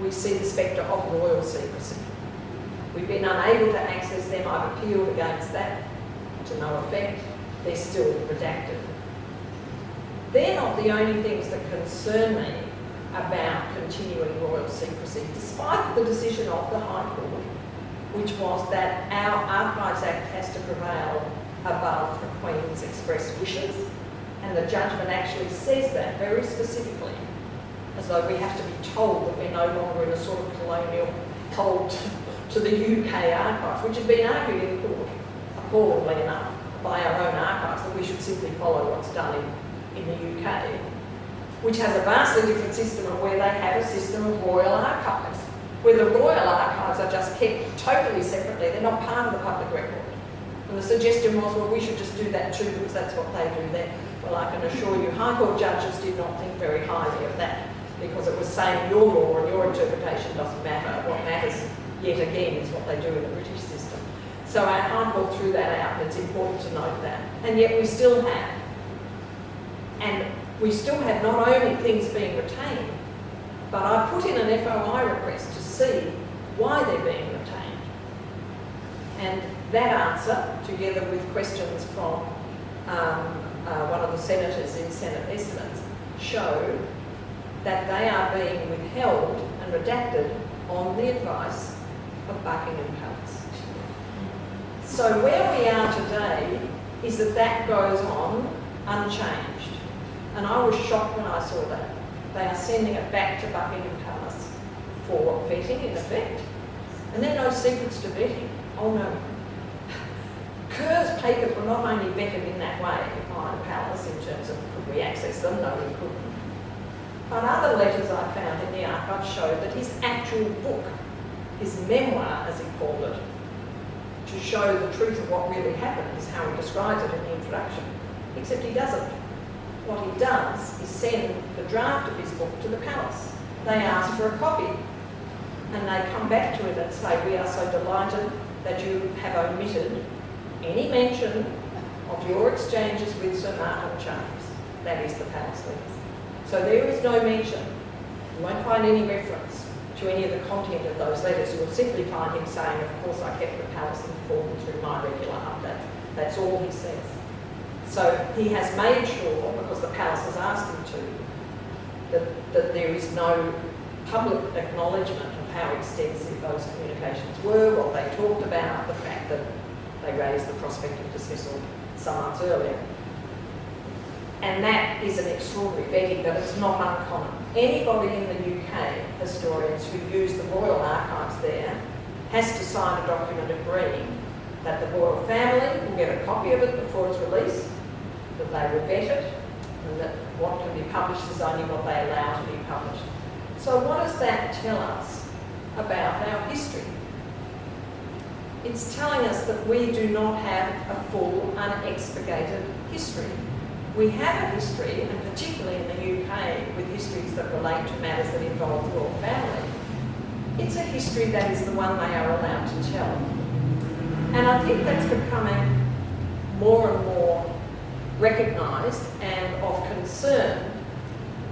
we see the spectre of royal secrecy. We've been unable to access them. I've appealed against that to no effect. They're still redacted. They're not the only things that concern me about continuing royal secrecy, despite the decision of the High Court, which was that our Archives Act has to prevail above the Queen's express wishes, and the judgment actually says that very specifically, as though we have to be told that we're no longer in a sort of colonial hold to the UK archives, which had been argued in court, appallingly enough, by our own archives, that we should simply follow what's done in the UK, which has a vastly different system of where they have a system of royal archives, where the royal archives are just kept totally separately, they're not part of the public record. And the suggestion was, well, we should just do that too, because that's what they do there. Well, I can assure you, High Court judges did not think very highly of that, because it was saying your law and your interpretation doesn't matter. What matters, yet again, is what they do in the British system. So our High Court threw that out, and it's important to note that. And yet we still have. And we still have not only things being retained, but I put in an FOI request to see why they're being retained. And that answer, together with questions from one of the senators in Senate estimates, show that they are being withheld and redacted on the advice of Buckingham Palace. So where we are today is that that goes on unchanged. And I was shocked when I saw that. They are sending it back to Buckingham Palace for vetting, in effect. And there are no secrets to vetting. Oh no. Kerr's papers were not only vetted in that way by the palace in terms of could we access them, no we couldn't, but other letters I found in the archive showed that his actual book, his memoir as he called it, to show the truth of what really happened is how he describes it in the introduction, except he doesn't. What he does is send the draft of his book to the palace. They ask for a copy and they come back to it and say, we are so delighted that you have omitted any mention of your exchanges with Sir Martin James. That is the palace letters. So there is no mention. You won't find any reference to any of the content of those letters. You will simply find him saying, of course I kept the palace informed through my regular updates. That's all he says. So he has made sure, because the palace has asked him to, that there is no public acknowledgement of how extensive those communications were, what they talked about, the fact that they raised the prospect of dismissal some months earlier. And that is an extraordinary vetting, but it's not uncommon. Anybody in the UK, historians who use the Royal Archives there, has to sign a document agreeing that the royal family will get a copy of it before it's released, that they were vetted, and that what can be published is only what they allow to be published. So what does that tell us about our history? It's telling us that we do not have a full, unexpurgated history. We have a history, and particularly in the UK, with histories that relate to matters that involve the royal family. It's a history that is the one they are allowed to tell. And I think that's becoming more and more recognised and of concern,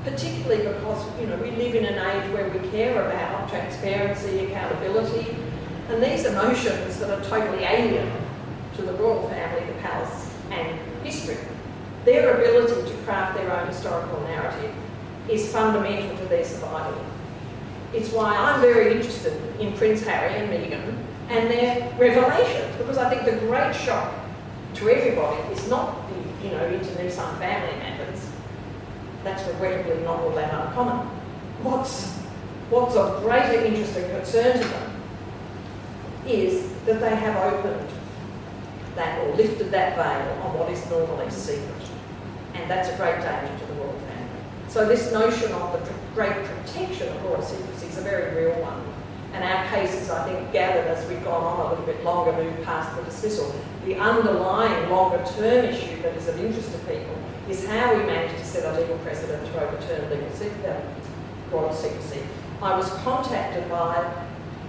particularly because, you know, we live in an age where we care about transparency, accountability, and these are notions that are totally alien to the royal family, the palace, and history. Their ability to craft their own historical narrative is fundamental to their survival. It's why I'm very interested in Prince Harry and Meghan and their revelations, because I think the great shock to everybody is not the, you know, internecine family matters. That's regrettably not all that uncommon. What's of greater interest and concern to them is that they have opened that or lifted that veil on what is normally secret. And that's a great danger to the royal family. So this notion of the great protection of royal secrecy is a very real one. And our cases, I think, gathered as we've gone on a little bit longer, moved past the dismissal. The underlying longer-term issue that is of interest to people is how we manage to set a legal precedent to overturn royal secrecy. I was contacted by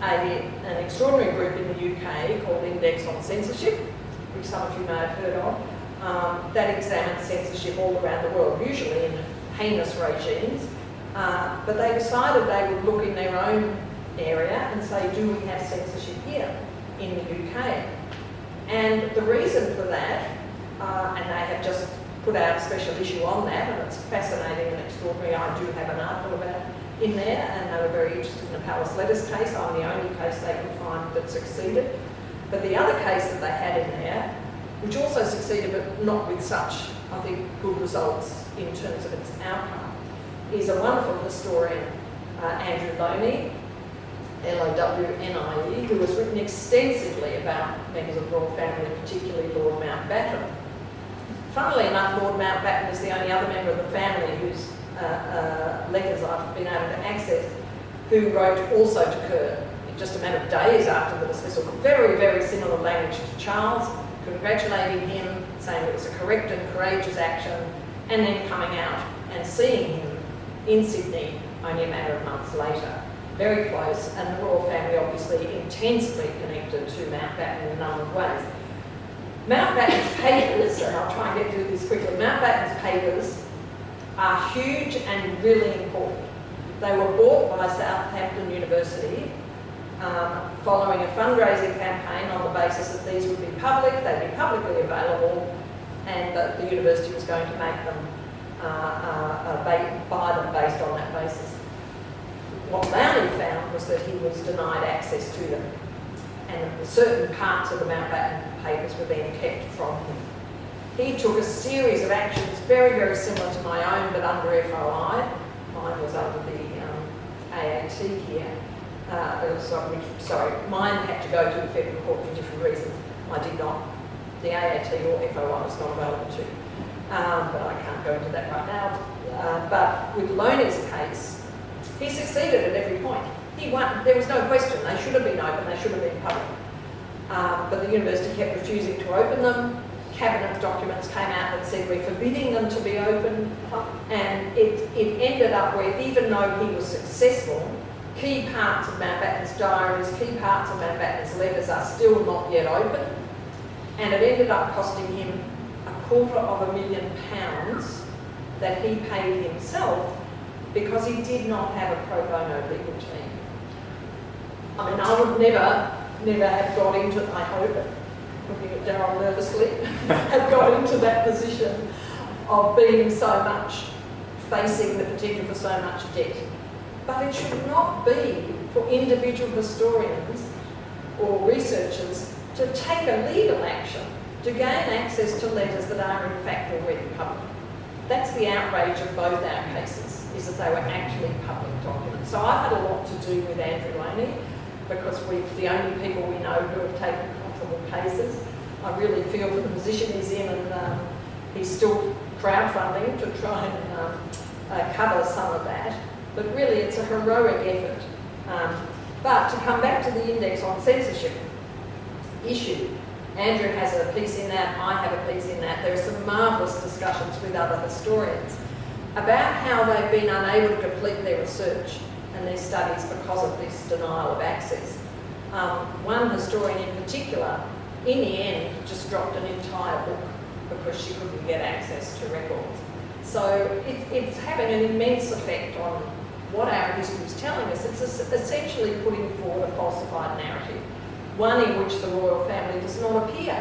an extraordinary group in the UK called Index on Censorship, which some of you may have heard of, that examines censorship all around the world, usually in heinous regimes, but they decided they would look in their own area and say, do we have censorship here in the UK? And the reason for that, and they have just put out a special issue on that, and it's fascinating and extraordinary. I do have an article about it in there, and they were very interested in the Palace Letters case. I'm the only case they could find that succeeded. But the other case that they had in there, which also succeeded but not with such, I think, good results in terms of its outcome, is a wonderful historian, Andrew Loney, L-O-W-N-I-E, who has written extensively about members of the royal family, particularly Lord Mountbatten. Funnily enough, Lord Mountbatten is the only other member of the family whose letters I've been able to access, who wrote also to Kerr, in just a matter of days after the dismissal, very, very similar language to Charles, congratulating him, saying it was a correct and courageous action, and then coming out and seeing him in Sydney only a matter of months later. Very close, and the royal family obviously intensely connected to Mountbatten in a number of ways. Mountbatten's papers, and I'll try and get through this quickly, Mountbatten's papers are huge and really important. They were bought by Southampton University following a fundraising campaign on the basis that these would be public, they'd be publicly available, and that the university was going to make them, buy them based on that basis. What Lionel found was that he was denied access to them, and certain parts of the Mountbatten papers were then kept from him. He took a series of actions very, very similar to my own, but under FOI. Mine was under the AAT here. Mine had to go to the federal court for different reasons. I did not. the AAT or FOI is not available to. But I can't go into that right now. But with Loney's case, he succeeded at every point. He won. There was no question. They should have been open. They should have been public. But the university kept refusing to open them. Cabinet documents came out that said we're forbidding them to be open. And it ended up where even though he was successful, key parts of Mountbatten's diaries, key parts of Mountbatten's letters are still not yet open. And it ended up costing him £250,000 that he paid himself because he did not have a pro bono legal team. I mean, I would never have got into, I hope, looking at Darryl nervously, have got into that position of being so much, facing the potential for so much debt. But it should not be for individual historians or researchers to take a legal action to gain access to letters that are in fact already public. That's the outrage of both our cases, is that they were actually public documents. So I've had a lot to do with Andrew Loney because we're the only people we know who have taken comparable cases. I really feel for the position he's in, and he's still crowdfunding to try and cover some of that. But really it's a heroic effort. But to come back to the index on censorship issue, Andrew has a piece in that, I have a piece in that. There are some marvellous discussions with other historians about how they've been unable to complete their research and their studies because of this denial of access. One historian in particular, in the end, just dropped an entire book because she couldn't get access to records. So it's having an immense effect on what our history is telling us. It's essentially putting forward a falsified narrative, one in which the royal family does not appear,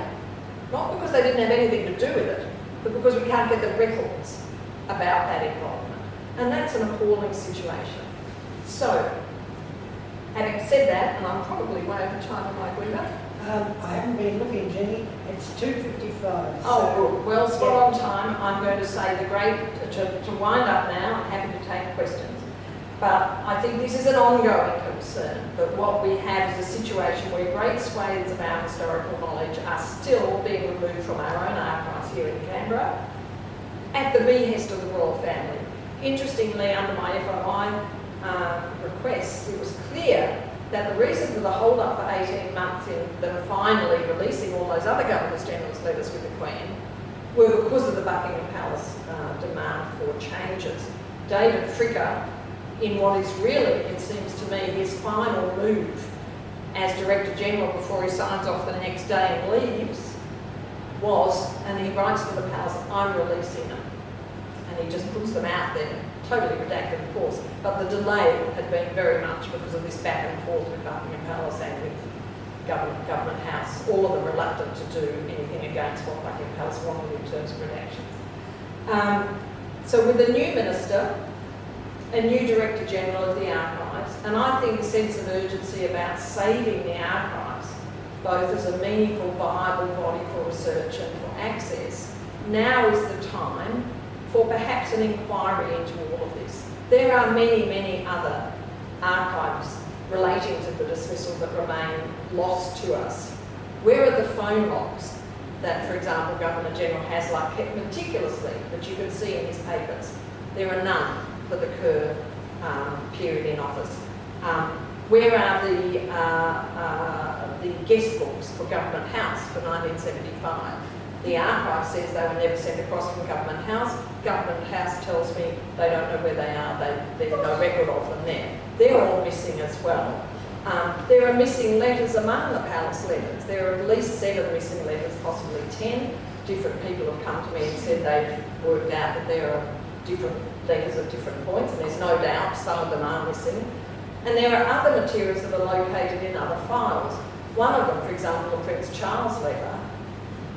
not because they didn't have anything to do with it, but because we can't get the records about that involvement. And that's an appalling situation. So, having said that, and I'm probably way over time, am I good enough? I haven't been looking, Jenny. It's 2:55. Oh, good. Well, spot on time. I'm going to say to wind up now. I'm happy to take questions. But I think this is an ongoing concern, that what we have is a situation where great swathes of our historical knowledge are still being removed from our own archives here in Canberra at the behest of the royal family. Interestingly, under my FOI request, it was clear that the reason for the hold-up for 18 months in them finally releasing all those other Governors-General's letters with the Queen were because of the Buckingham Palace demand for changes. David Fricker, in what is really, it seems to me, his final move as Director General before he signs off the next day and leaves, was, and he writes to the Palace, I'm releasing them. And he just puts them out there, totally redacted of course, but the delay had been very much because of this back and forth with Buckingham Palace and with Government House, all of them reluctant to do anything against what Buckingham Palace wanted in terms of redactions. So with the new minister, a new Director General of the Archives, and I think a sense of urgency about saving the archives, both as a meaningful, viable body for research and for access, now is the time for perhaps an inquiry into all of this. There are many, many other archives relating to the dismissal that remain lost to us. Where are the phone logs that, for example, Governor-General Hasluck kept meticulously, that you can see in his papers? There are none for the Kerr period in office. Where are the guest books for Government House for 1975? The archive says they were never sent across from Government House. Government House tells me they don't know where they are. There's no record of them there. They're all missing as well. There are missing letters among the palace letters. There are at least 7 missing letters, possibly 10. Different people have come to me and said they've worked out that there are different letters at different points, and there's no doubt some of them are missing. And there are other materials that are located in other files. One of them, for example, the Prince Charles letter,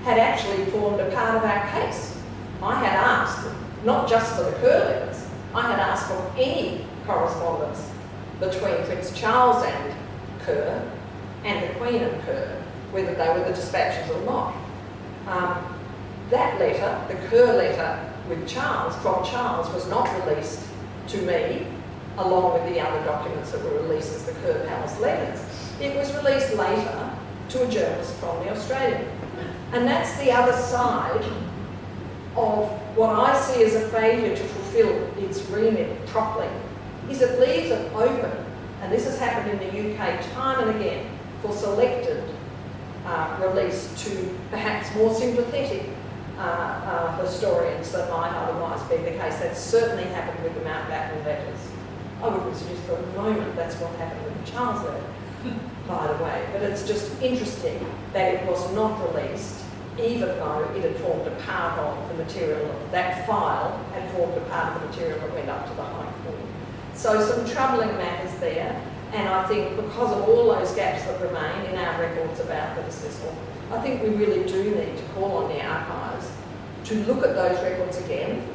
had actually formed a part of our case. I had asked, not just for the Kerr letters, I had asked for any correspondence between Prince Charles and Kerr and the Queen and Kerr, whether they were the dispatches or not. That letter, the Kerr letter with Charles, from Charles, was not released to me, along with the other documents that were released as the Kerr Palace letters. It was released later to a journalist from The Australian. And that's the other side of what I see as a failure to fulfil its remit properly, is it leaves it open, and this has happened in the UK time and again, for selected release to perhaps more sympathetic historians than might otherwise be the case. That's certainly happened with the Mountbatten letters. I wouldn't suggest for a moment that's what happened with the Charles letter, by the way, but it's just interesting that it was not released, even though it had formed a part of the material, that file had formed a part of the material that went up to the High Court. So some troubling matters there, and I think because of all those gaps that remain in our records about the dismissal, I think we really do need to call on the archives to look at those records again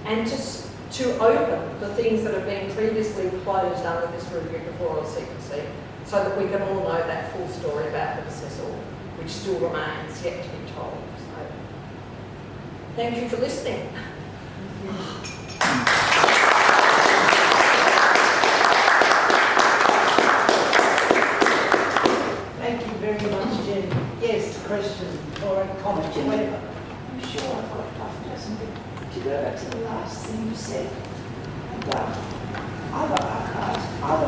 and to open the things that have been previously closed under this rubric of royal secrecy, so that we can all know that full story about the dismissal, which still remains yet to be told. So, thank you for listening. Thank you very much, Jenny. Yes, question or a comment, whatever. I'm sure I've got half a dozen, but to go back to the last thing you said about other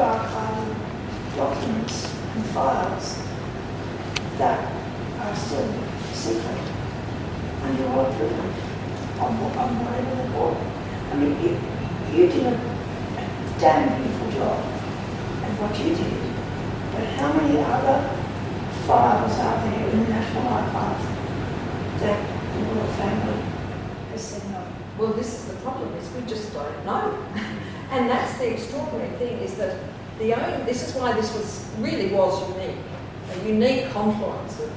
archival documents and files that are still secret under your privilege on whatever they call it. I mean, you did a damn beautiful job at what you did, but how many other files are there in the National Archives that the royal family has said no? Well, this is the problem, is we just don't know. And that's the extraordinary thing, is that this is why this really was unique, a unique confluence of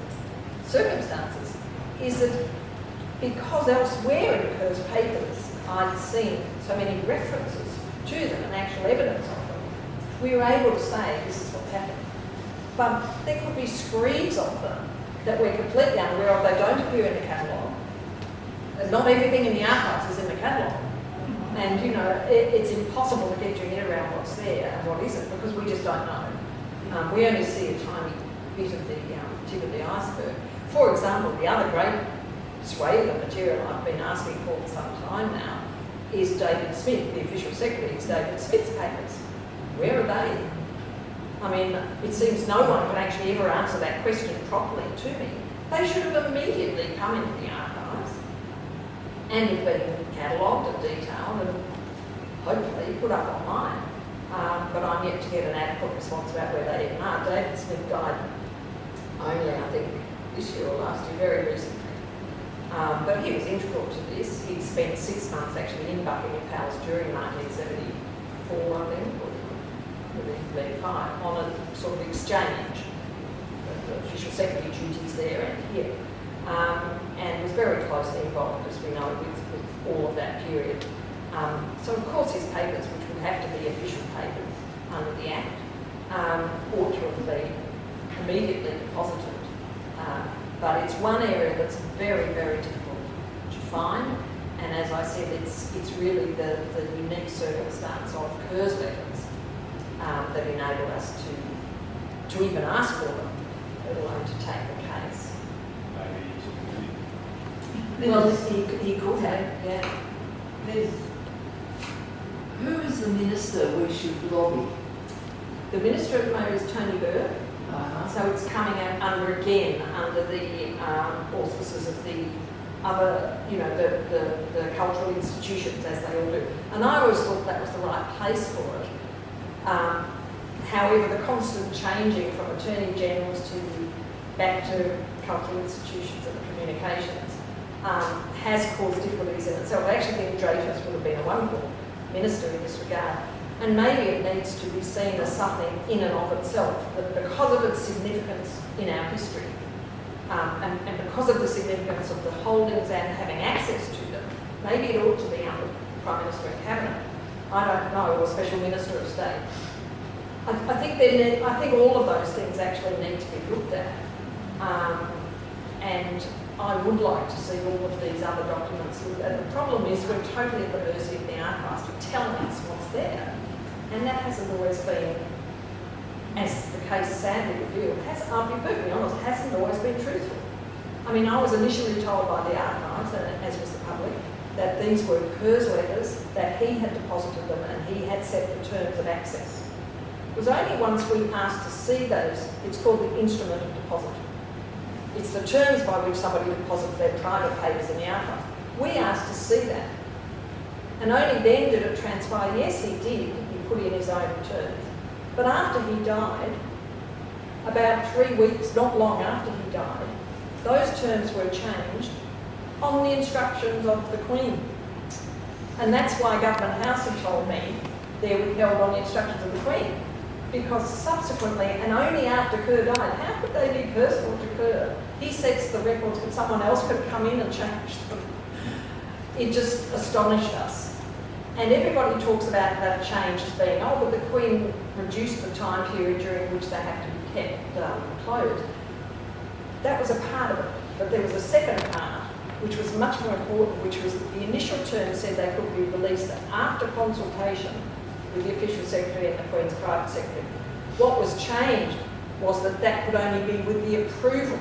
circumstances, is that because elsewhere in Kerr's papers I'd seen so many references to them and actual evidence of them, we were able to say this is what happened. But there could be screeds of them that we're completely unaware of. They don't appear in the catalogue. Not everything in the archives is in the catalogue. And, you know, it's impossible to get your head around what's there and what isn't, because we just don't know. We only see a tiny bit of the tip of the iceberg. For example, the other great swathe of material I've been asking for some time now is David Smith, the official secretary's David Smith's papers. Where are they? I mean, it seems no one can actually ever answer that question properly to me. They should have immediately come into the archives and have been catalogued and detailed and hopefully put up online. But I'm yet to get an adequate response about where they even are. David Smith died only, I think, this year or last year, very recently. But he was integral to this. He'd spent 6 months actually in Buckingham Palace during 1974, I think, or 1975, on a sort of exchange, the official secretary duties there and here, and was very closely involved, as we know, with all of that period. So of course his papers, which would have to be official papers under the Act, ought to have been immediately deposited. But it's one area that's very, very difficult to find, and as I said, it's really the unique circumstance of Kerr's letters that enabled us to even ask for them, let alone to take the case. Well, he could have, yeah. Who is the minister we should lobby? The Minister at the moment is Tony Burke. So it's coming out under the auspices of the other, you know, the cultural institutions, as they all do. And I always thought that was the right place for it. However, the constant changing from Attorney Generals to back to cultural institutions and communications has caused difficulties in itself. I actually think Dreyfus would have been a wonderful minister in this regard. And maybe it needs to be seen as something in and of itself, that because of its significance in our history, and because of the significance of the holdings and having access to them, maybe it ought to be under Prime Minister and Cabinet. I don't know, or Special Minister of State. I think all of those things actually need to be looked at. And I would like to see all of these other documents looked at. The problem is we're totally at the mercy of the archives for telling us what's there. And that hasn't always been, as the case sadly revealed, I'll be perfectly honest, hasn't always been truthful. I mean, I was initially told by the archives, as was the public, that these were Kerr's letters, that he had deposited them and he had set the terms of access. It was only once we asked to see those, it's called the instrument of deposit. It's the terms by which somebody deposits their private papers in the archive. We asked to see that. And only then did it transpire, yes, he did, he put in his own terms. But after he died, about 3 weeks, not long after he died, those terms were changed on the instructions of the Queen. And that's why Government House had told me they're withheld on the instructions of the Queen. Because subsequently, and only after Kerr died, how could they be personal to Kerr? He sets the records, but someone else could come in and change them. It just astonished us. And everybody talks about that change as being, oh, but the Queen reduced the time period during which they have to be kept closed. That was a part of it. But there was a second part, which was much more important, which was that the initial term said they could be released after consultation with the official secretary and the Queen's private secretary. What was changed was that that could only be with the approval,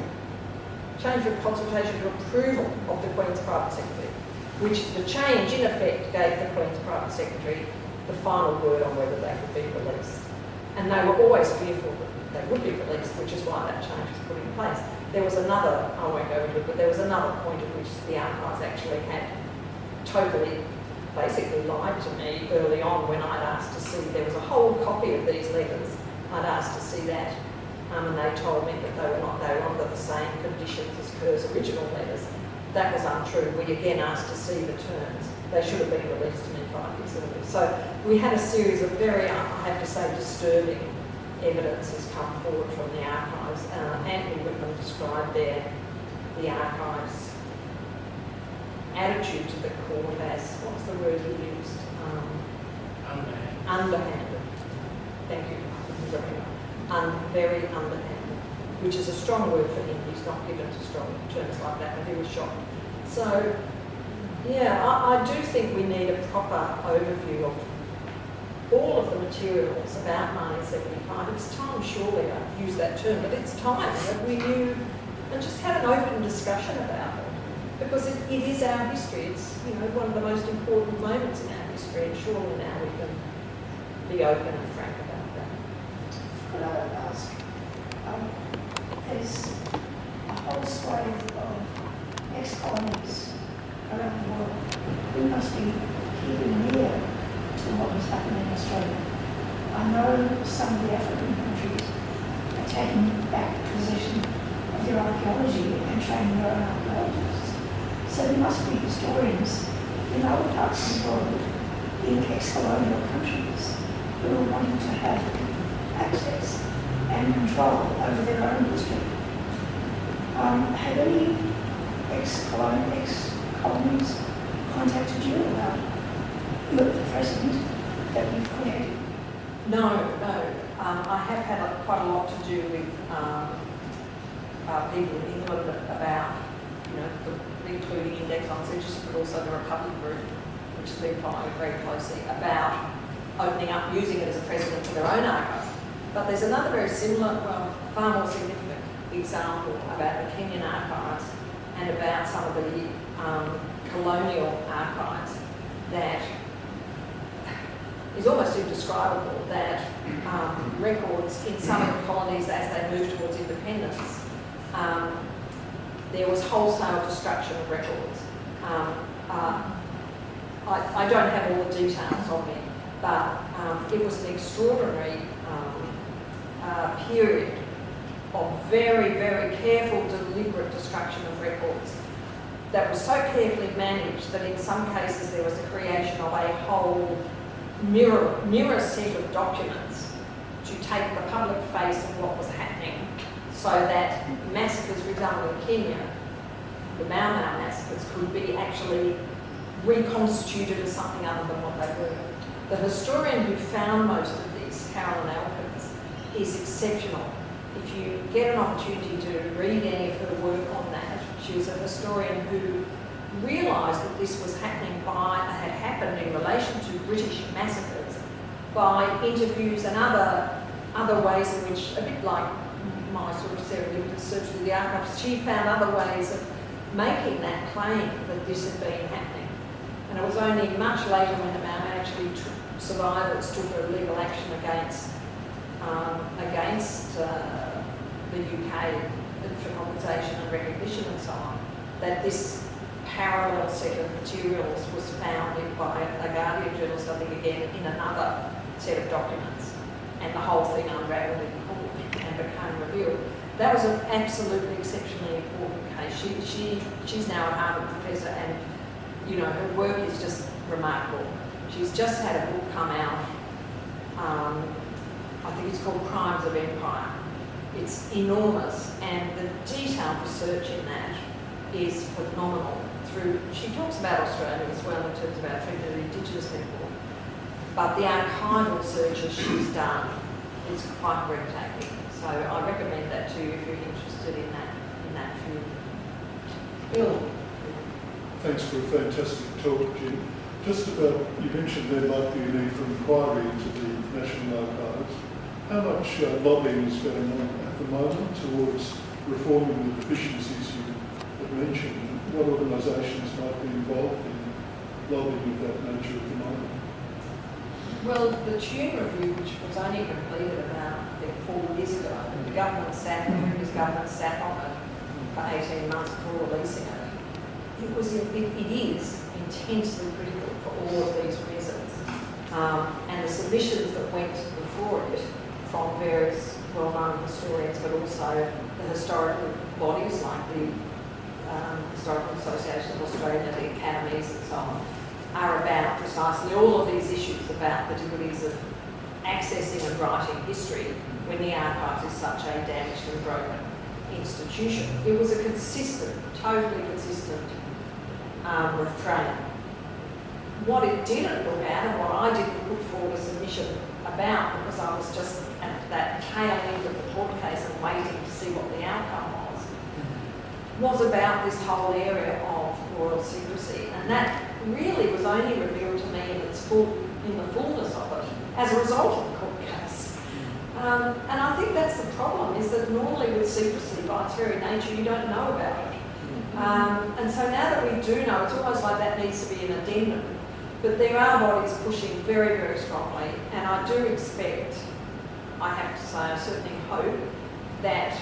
change from consultation to approval of the Queen's private secretary, which the change in effect gave the Queen's private secretary the final word on whether they could be released. And they were always fearful that they would be released, which is why that change was put in place. There was another, I won't go into it, but there was another point at which the archives actually had totally, basically lied to me early on when I'd asked to see, there was a whole copy of these letters, I'd asked to see that, and they told me that they were under the same conditions as Kerr's original letters. That was untrue. We again asked to see the terms. They should have been released to me 5 years earlier. So we had a series of very, I have to say, disturbing evidence has come forward from the archives. Anthony Whitlam described the archives' attitude to the court as, what was the word he used? Underhanded. Thank you. Very underhanded, which is a strong word for him. He's not given to strong terms like that, but he was shocked. So, yeah, I do think we need a proper overview of all of the materials about 1975. It's time, surely, I've used that term, but it's time that we knew and just had an open discussion about it. Because it is our history. It's, you know, one of the most important moments in our history, and surely now we can be open and frank about that. Could I ask, there's a whole swathe of ex-colonies around the world who must be keeping near to what was happening in Australia. I know some of the African countries are taking back possession of their archaeology and training their own archaeologists. So there must be historians in other parts of the world, in ex-colonial countries, who are wanting to have access and control over their own history. Have any ex-colonies contacted you about the precedent that you've created? No. I have had quite a lot to do with people in England about, you know, including Index on Censorship, but also the Republic Group, which has been following very closely, about opening up, using it as a precedent for their own archives. But there's another very similar, well, far more significant example about the Kenyan archives and about some of the colonial archives that is almost indescribable, that records in some of the colonies as they moved towards independence, there was wholesale destruction of records. I don't have all the details of it, but it was an extraordinary period of very, very careful, deliberate destruction of records that was so carefully managed that in some cases there was the creation of a whole mirror set of documents to take the public face of what was happening, so that massacres, for example in Kenya, the Mau Mau massacres, could be actually reconstituted as something other than what they were. The historian who found most of these, Carolyn Elkins, is exceptional. If you get an opportunity to read any of her work on that, she was a historian who realised that this was happening had happened in relation to British massacres by interviews and other ways in which, a bit like my sort of serendipitous search through the archives, she found other ways of making that claim that this had been happening. And it was only much later when the actually survivors took a legal action against the UK for compensation and recognition and so on, that this parallel set of materials was found by a Guardian journalist, I think again, in another set of documents, and the whole thing unravelled in court and became revealed. That was an absolutely exceptionally important case. She's now a Harvard professor, and you know, her work is just remarkable. She's just had a book come out, I think it's called Crimes of Empire. It's enormous, and the detailed research in that is phenomenal. She talks about Australia as well in terms of our treatment of Indigenous people, but the archival searches she's done is quite breathtaking. So I recommend that to you if you're interested in that field. Bill. Thanks for a fantastic talk, Jim. Just about, you mentioned there might be a need for inquiry into the National Archives. How much lobbying is going on at the moment towards reforming the deficiencies you have mentioned? What organisations might be involved in lobbying of that nature at the moment? Well, the Tune Review, which was only completed about, I think, 4 years ago, the government sat on it for 18 months before releasing it. It is intensely critical for all of these reasons. And the submissions that went before it from various well-known historians, but also the historical bodies like the Historical Association of Australia, the academies and so on, are about precisely all of these issues about the difficulties of accessing and writing history when the archives is such a damaged and broken institution. It was a consistent, totally consistent refrain. What it didn't look at, and what I didn't put forward a submission about, because I was just at that tail end of the court case and waiting to see what the outcome was about this whole area of royal secrecy. And that really was only revealed to me in the fullness of it as a result of the court case. And I think that's the problem, is that normally with secrecy, by its very nature, you don't know about it. And so now that we do know, it's almost like that needs to be an addendum. But there are bodies pushing very, very strongly, and I do expect, I have to say, I certainly hope that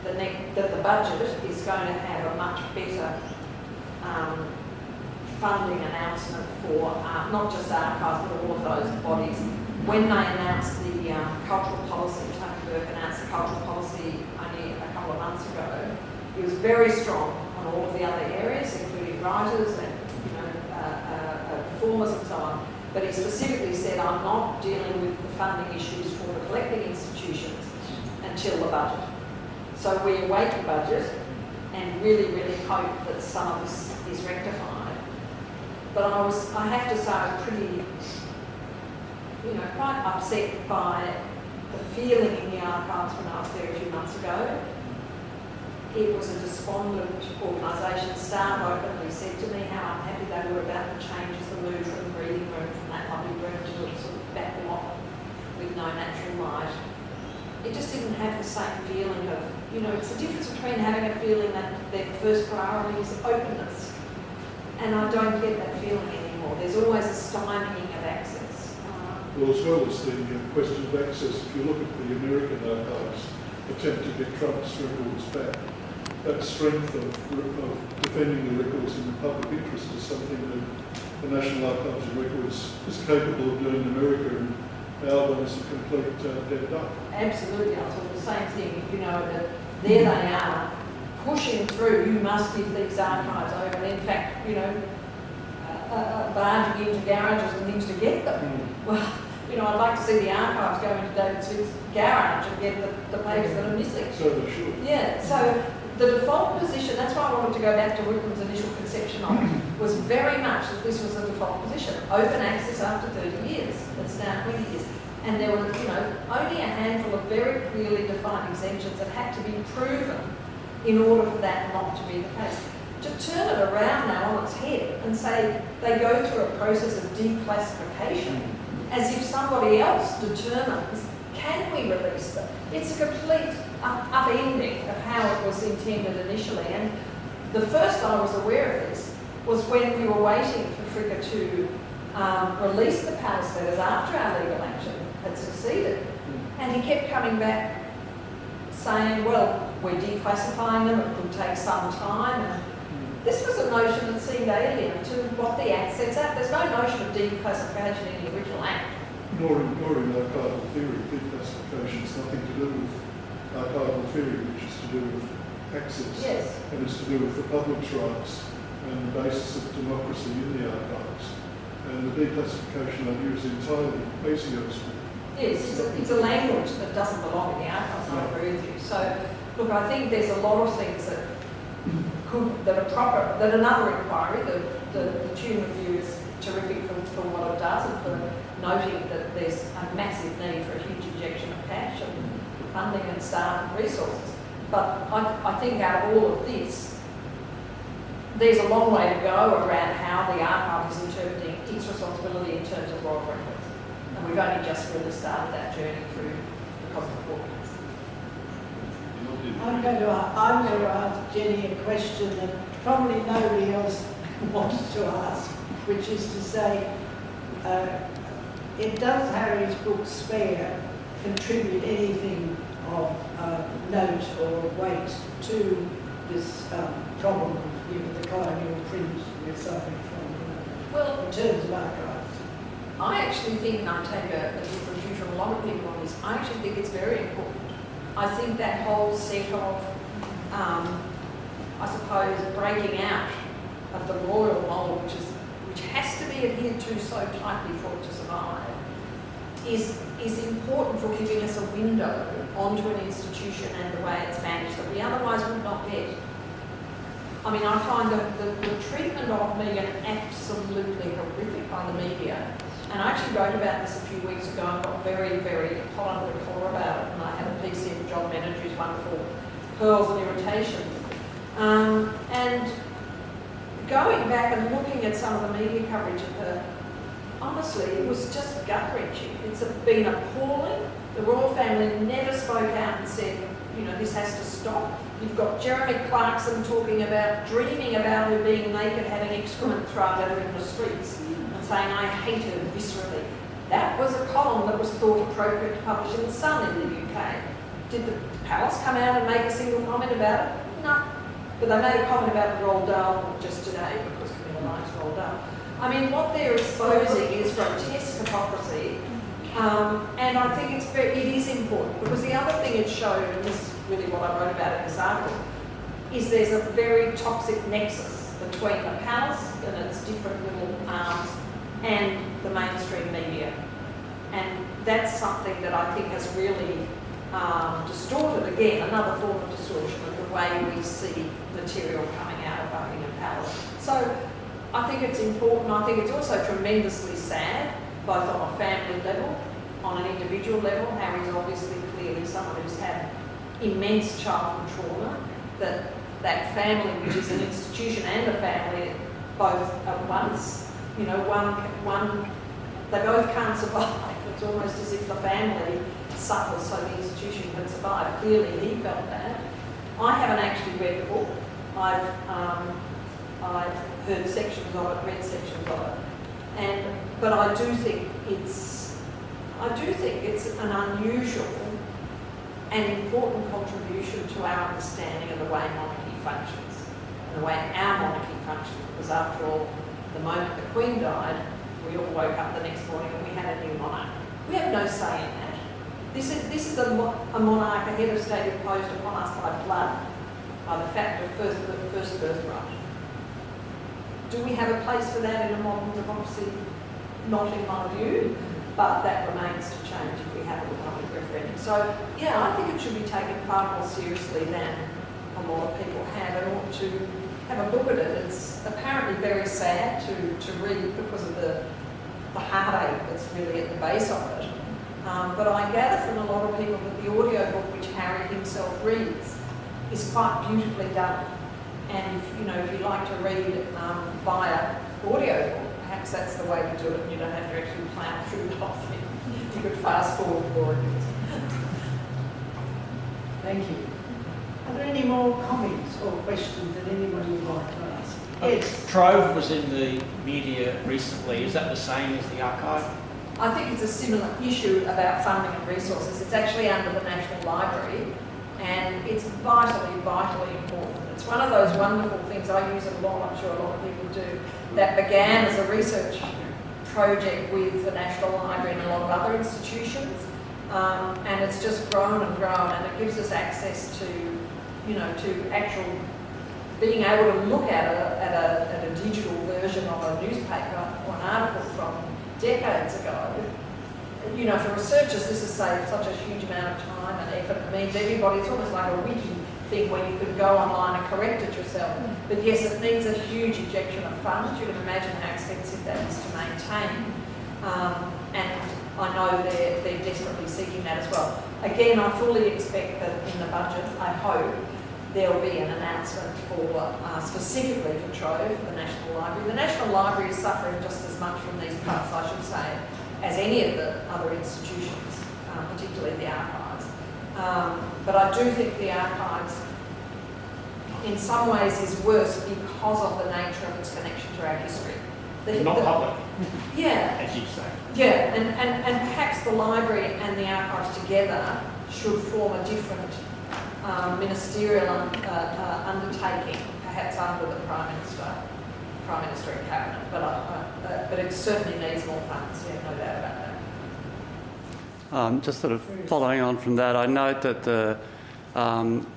the budget is going to have a much better funding announcement for not just archives, but all of those bodies. When they announced the cultural policy, Tony Burke announced the cultural policy only a couple of months ago, he was very strong on all of the other areas, including writers and performers and so on. But he specifically said, I'm not dealing with the funding issues for the collecting institutions until the budget. So we await the budget and really, really hope that some of this is rectified. But I have to say, I was pretty, quite upset by the feeling in the archives when I was there a few months ago. It was a despondent organisation. Staff openly said to me how unhappy they were about the changes, the move from the reading room, from that lovely room to a sort of back block with no natural light. It just didn't have the same feeling of, it's the difference between having a feeling that their first priority is openness. And I don't get that feeling anymore. There's always a stymieing of access. Well, as well as the question of access, if you look at the American archives attempt to get Trump's records back, that strength of defending the records in the public interest is something that the National Archives of Records is capable of doing in America, and our one is a complete dead duck. Absolutely, I thought the same thing. That there they are, pushing through, you must give these archives over. And in fact, barging into garages and things to get them. Well, I'd like to see the archives go into David Smith's garage and get the papers that are missing. So they should. Yeah, so the default position, that's why I wanted to go back to Whitlam's initial conception of it, was very much that this was the default position. Open access after 30 years. That's now 20 years. And there were, only a handful of very clearly defined exemptions that had to be proven in order for that not to be the case. To turn it around now on its head and say they go through a process of declassification as if somebody else determines, can we release them? It's a complete upending of how it was intended initially. And the first I was aware of this was when we were waiting for Fricka to release the palace letters after our legal action had succeeded. And he kept coming back saying, well, we're declassifying them, it could take some time. And this was a notion that seemed alien to what the Act sets out. There's no notion of declassification in the original Act. Nor in archival theory, declassification has nothing to do with archival theory, which is to do with access. Yes. And it's to do with the public's rights and the basis of democracy in the archives. And the declassification idea is entirely atheistic. Yes, it's a language that doesn't belong in the archives, I agree with you. So, look, I think there's a lot of things that are proper, that another inquiry, the Tune Review is terrific for what it does and for noting that there's a massive need for a huge injection of cash and funding and staff and resources. But I think out of all of this, there's a long way to go around how the archive is interpreting its responsibility in terms of royal records. And we've only just really started that journey through the Cosmic Court case. I'm going to ask Jenny a question that probably nobody else wants to ask, which is to say, does Harry's book Spare contribute anything of note or weight to this problem of the colonial print we're suffering from, Well, in terms of archives? I actually think, and I take a different view from a lot of people on this, I actually think it's very important. I think that whole set of, I suppose, breaking out of the royal mould, which has to be adhered to so tightly for it to survive, is important for giving us a window onto an institution and the way it's managed that we otherwise would not get. I mean, I find the treatment of Megan absolutely horrific by the media. And I actually wrote about this a few weeks ago and got very, very hot under the collar about it. And I had a piece in John Menadrew's wonderful Pearls and Irritation. And going back and looking at some of the media coverage of her, honestly, it was just gut-wrenching. It's been appalling. The royal family never spoke out and said, you know, this has to stop. You've got Jeremy Clarkson talking about, dreaming about her being naked, having excrement thrown at her in the streets, and saying, I hate her viscerally. That was a column that was thought appropriate to publish in The Sun in the UK. Did the palace come out and make a single comment about it? No. But they made a comment about the Roald Dahl just today, because Camilla likes Roald Dahl. I mean, what they're exposing is grotesque hypocrisy, and I think it is important, because the other thing it showed, and this is really what I wrote about in this article, is there's a very toxic nexus between the palace and its different little arms and the mainstream media. And that's something that I think has really distorted, again, another form of distortion of the way we see material coming out of Buckingham Palace. So I think it's important. I think it's also tremendously sad, both on a family level, on an individual level. Harry's obviously clearly someone who's had immense childhood trauma, that family, which is an institution and a family, both at once, you know, they both can't survive. It's almost as if the family suffers so the institution can survive. Clearly he felt that. I haven't actually read the book. I've heard sections of it, read sections of it, but I do think it's an unusual and important contribution to our understanding of the way monarchy functions and the way our monarchy functions. Because after all, the moment the Queen died, we all woke up the next morning and we had a new monarch. We have no say in that. This is a monarch, a head of state imposed upon us by blood, by the fact of first birthright. Do we have a place for that in a modern democracy? Not in my view, but that remains to change if we have a republic referendum. So, yeah, I think it should be taken far more seriously than a lot of people have, and ought to have a look at it. It's apparently very sad to read because of the heartache that's really at the base of it. But I gather from a lot of people that the audiobook which Harry himself reads is quite beautifully done. And if you like to read via audiobook, perhaps that's the way to do it, and you don't have to actually plough through the whole thing. You could fast forward boring. Thank you. Are there any more comments or questions that anyone would like to ask? Yes. Trove was in the media recently. Is that the same as the archive? I think it's a similar issue about funding and resources. It's actually under the National Library, and it's vitally, vitally important. It's one of those wonderful things, I use it a lot, I'm sure a lot of people do, that began as a research project with the National Library and a lot of other institutions, and it's just grown and grown, and it gives us access to, you know, to actual being able to look at a digital version of a newspaper or an article from decades ago. You know, for researchers, this has saved such a huge amount of time and effort. It means everybody, it's almost like a wiki thing where you could go online and correct it yourself. But yes, it needs a huge injection of funds. You can imagine how expensive that is to maintain. And I know they're desperately seeking that as well. Again, I fully expect that in the budget, I hope, there'll be an announcement for specifically for Trove, the National Library. The National Library is suffering just as much from these cuts, I should say, as any of the other institutions, particularly the archives. But I do think the archives, in some ways, is worse because of the nature of its connection to our history. Not public. Yeah. As you say. Yeah, and perhaps the library and the archives together should form a different ministerial undertaking, perhaps under the Prime Minister and Cabinet, but it certainly needs more funds, yeah, no doubt about that. Just sort of following on from that, I note that the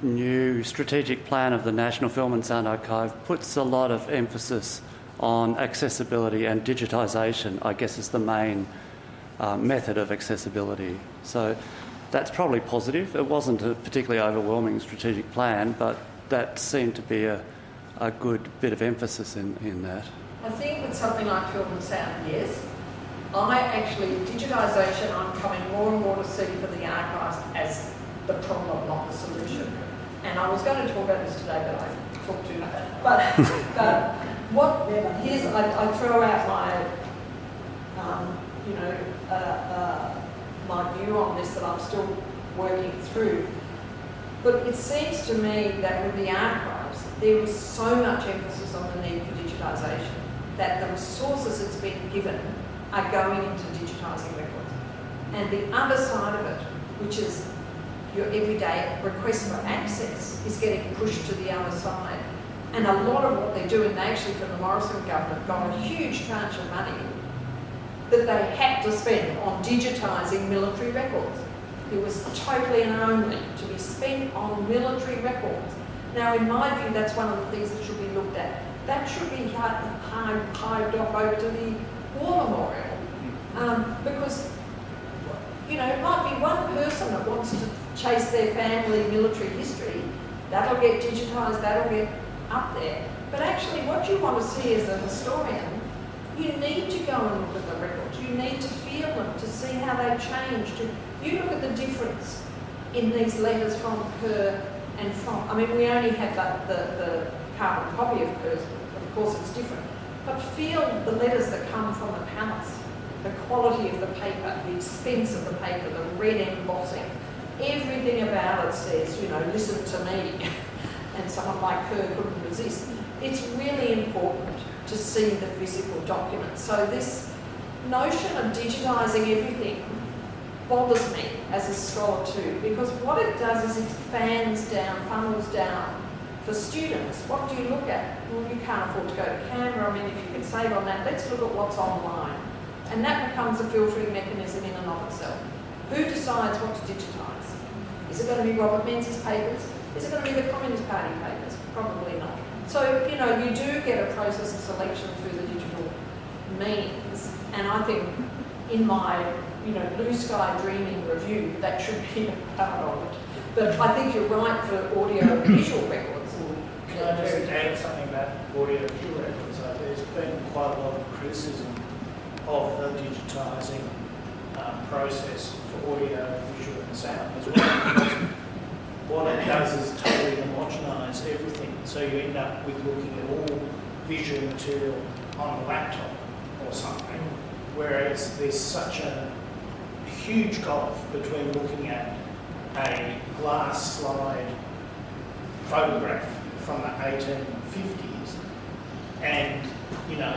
new strategic plan of the National Film and Sound Archive puts a lot of emphasis on accessibility, and digitisation, I guess, is the main method of accessibility. So that's probably positive. It wasn't a particularly overwhelming strategic plan, but that seemed to be a good bit of emphasis in that. I think with something like film and sound, yes. Digitisation, I'm coming more and more to see for the archives as the problem, not the solution. And I was going to talk about this today, but I talked too much. But I throw out my, my view on this that I'm still working through. But it seems to me that with the archives, there is so much emphasis on the need for digitisation that the resources it's been given are going into digitising records. And the other side of it, which is your everyday request for access, is getting pushed to the other side. And a lot of what they're doing, they actually, from the Morrison government, got a huge tranche of money that they had to spend on digitising military records. It was totally and only to be spent on military records. Now, in my view, that's one of the things that should be looked at. That should be hived off over to the War Memorial. Because, you know, it might be one person that wants to chase their family military history. That'll get digitised, that'll get up there. But actually, what you want to see as a historian, you need to go and look at the records. You need to feel them, to see how they've changed. You look at the difference in these letters from her and from, I mean, we only have the carbon copy of hers, of course it's different. But feel the letters that come from the palace, the quality of the paper, the expense of the paper, the red embossing. Everything about it says, you know, listen to me. And someone like her couldn't resist. It's really important to see the physical document. So this notion of digitising everything bothers me as a scholar too, because what it does is it funnels down for students. What do you look at? Well, you can't afford to go to Canberra. I mean, if you can save on that, let's look at what's online. And that becomes a filtering mechanism in and of itself. Who decides what to digitise? Is it going to be Robert Menzies' papers? Is it going to be the Communist Party papers? Probably not. So, you know, you do get a process of selection through the digital means, and I think in my, you know, blue sky dreaming review, that should be a part of it. But I think you're right for audio visual records. Can I just add something about audio visual records? There's been quite a lot of criticism of the digitising process for audio, visual and sound as well. What it does is totally homogenise everything, so you end up with looking at all visual material on a laptop or something, whereas there's such a huge gulf between looking at a glass slide photograph from the 1850s and,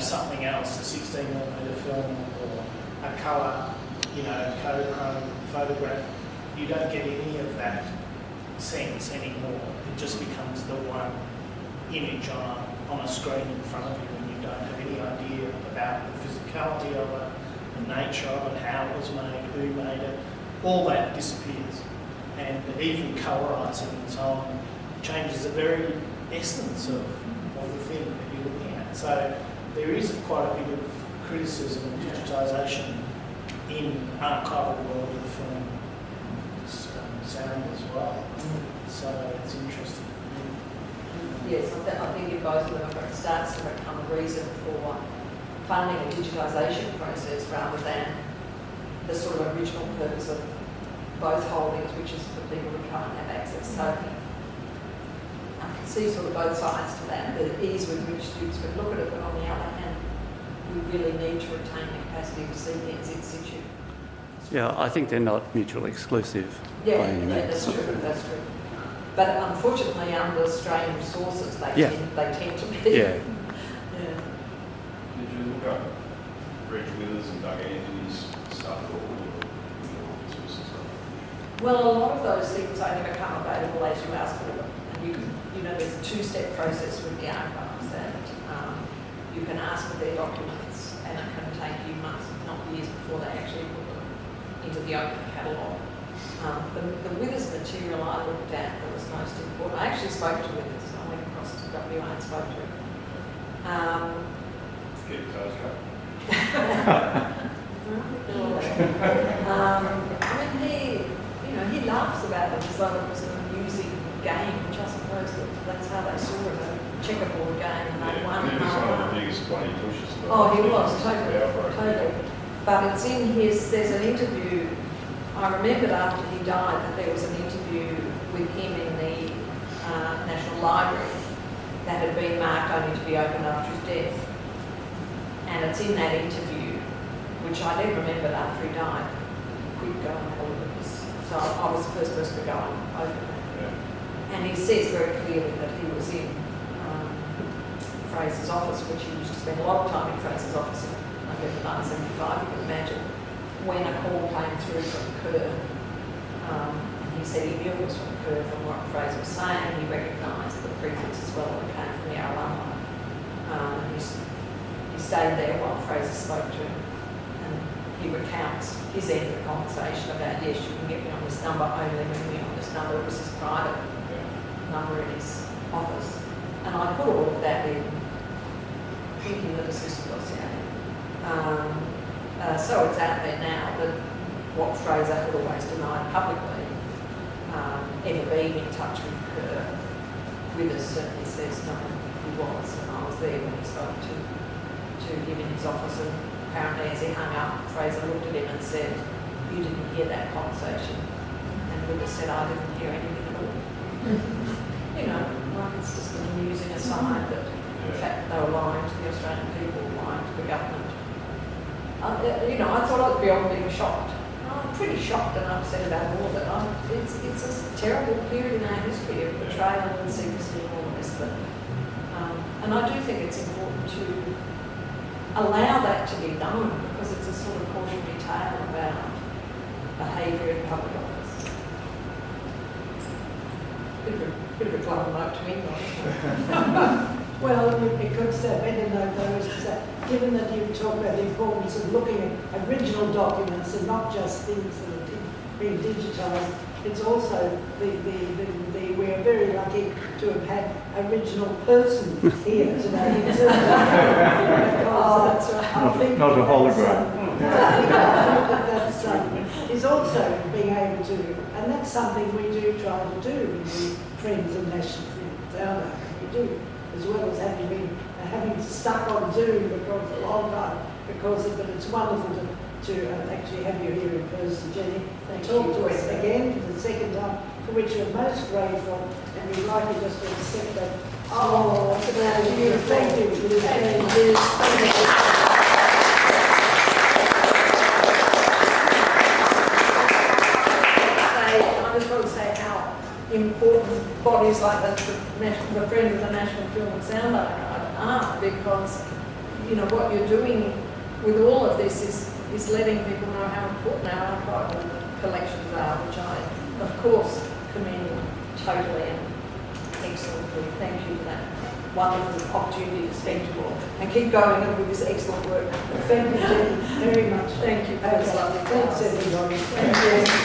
something else, a 16mm film or a colour, Kodachrome photograph, you don't get any of that sense anymore. It just becomes the one image on a screen in front of you, and you don't have any idea about the physicality of it, the nature of it, how it was made, who made it. All that disappears. And even colorising and so on changes the very essence of the thing that you're looking at. So there is quite a bit of criticism of digitisation in archival world of film and sound as well. So it's interesting. Yes, I think in both of them it starts to become a reason for funding a digitisation process rather than the sort of original purpose of both holdings, which is for people who can't have access. So I can see sort of both sides to that, the ease with which students can look at it, but on the other hand, we really need to retain the capacity to see things in situ. Yeah, I think they're not mutually exclusive. Yeah, by any means. that's true, that's true. But unfortunately, under Australian resources, they tend to be. Yeah. Yeah. Did you look up Reg Withers and Doug Anthony's stuff or Well, a lot of those things only become available as you ask for them. And there's a two-step process with the archives that you can ask for their documents, and it can take you months, if not years, before they actually put them into the open catalogue. The Withers material I looked at that was most important. I actually spoke to Withers. I went across to WA and spoke to him. get your toes cut? He laughs about it as though it was an amusing game, which I suppose that's how they saw it, a checkerboard game, and they won. He was one of the biggest bloody pushes. Oh, he was, totally. But it's in there's an interview, I remembered after he died that there was an interview with him in the National Library that had been marked only to be opened after his death. And it's in that interview, which I then remembered after he died, we'd go and have a look at this. So I was the first person to go and open it. Yeah. And he says very clearly that he was in Fraser's office, which he used to spend a lot of time in Fraser's office in November 1975, you can imagine, when a call came through from Kerr. He said he knew it was from Kerr from what Fraser was saying. He recognised the prefix as well that came from the alumni. He stayed there while Fraser spoke to him. He recounts his end of the conversation about, yes, you can get me on this number, only ring me on this number. It was his private number in his office. And I put all of that in, thinking that this was negotiated. So it's out there now that what Fraser had always denied publicly, ever being in touch with Kerr. Withers certainly says no, he was, and I was there when he spoke to him in his office, and apparently as he hung up, Fraser looked at him and said, "You didn't hear that conversation." And Withers said, "I didn't hear anything at all." It's just an amusing aside that in fact they were lying to the Australian people, lying to the government. I thought I'd be on being shocked. I'm pretty shocked and upset about all of it. It's a terrible period in our history of betrayal and secrecy and all the rest of it. And I do think it's important to allow that to be known, because it's a sort of cautionary tale about behaviour in public office. Bit of a glum note to end on. Well, because a better note though is that given that you talk about the importance of looking at original documents and not just things that are being digitised, it's also we're very lucky to have had original person here today. That's right. Not a hologram. That is also being able to, and that's something we do try to do in the Friends of National Film. We do, as well as having stuck on Zoom because a long time because of it. It's wonderful to actually have you here in person, Jenny. Talk to us again for the second time, for which we're most grateful, and we'd like you just to accept that. Oh, that's about you. Thank you. I just want to important bodies like the Friend of the National Film and Sound Archive are, because you know what you're doing with all of this is letting people know how important our archival collections are, which I, of course, commend totally and excellently. Thank you for that wonderful opportunity to speak to you all, and keep going on with this excellent work. Thank you, Jenny, very much. Thank you for this lovely Thanks, class. everybody. Thank you.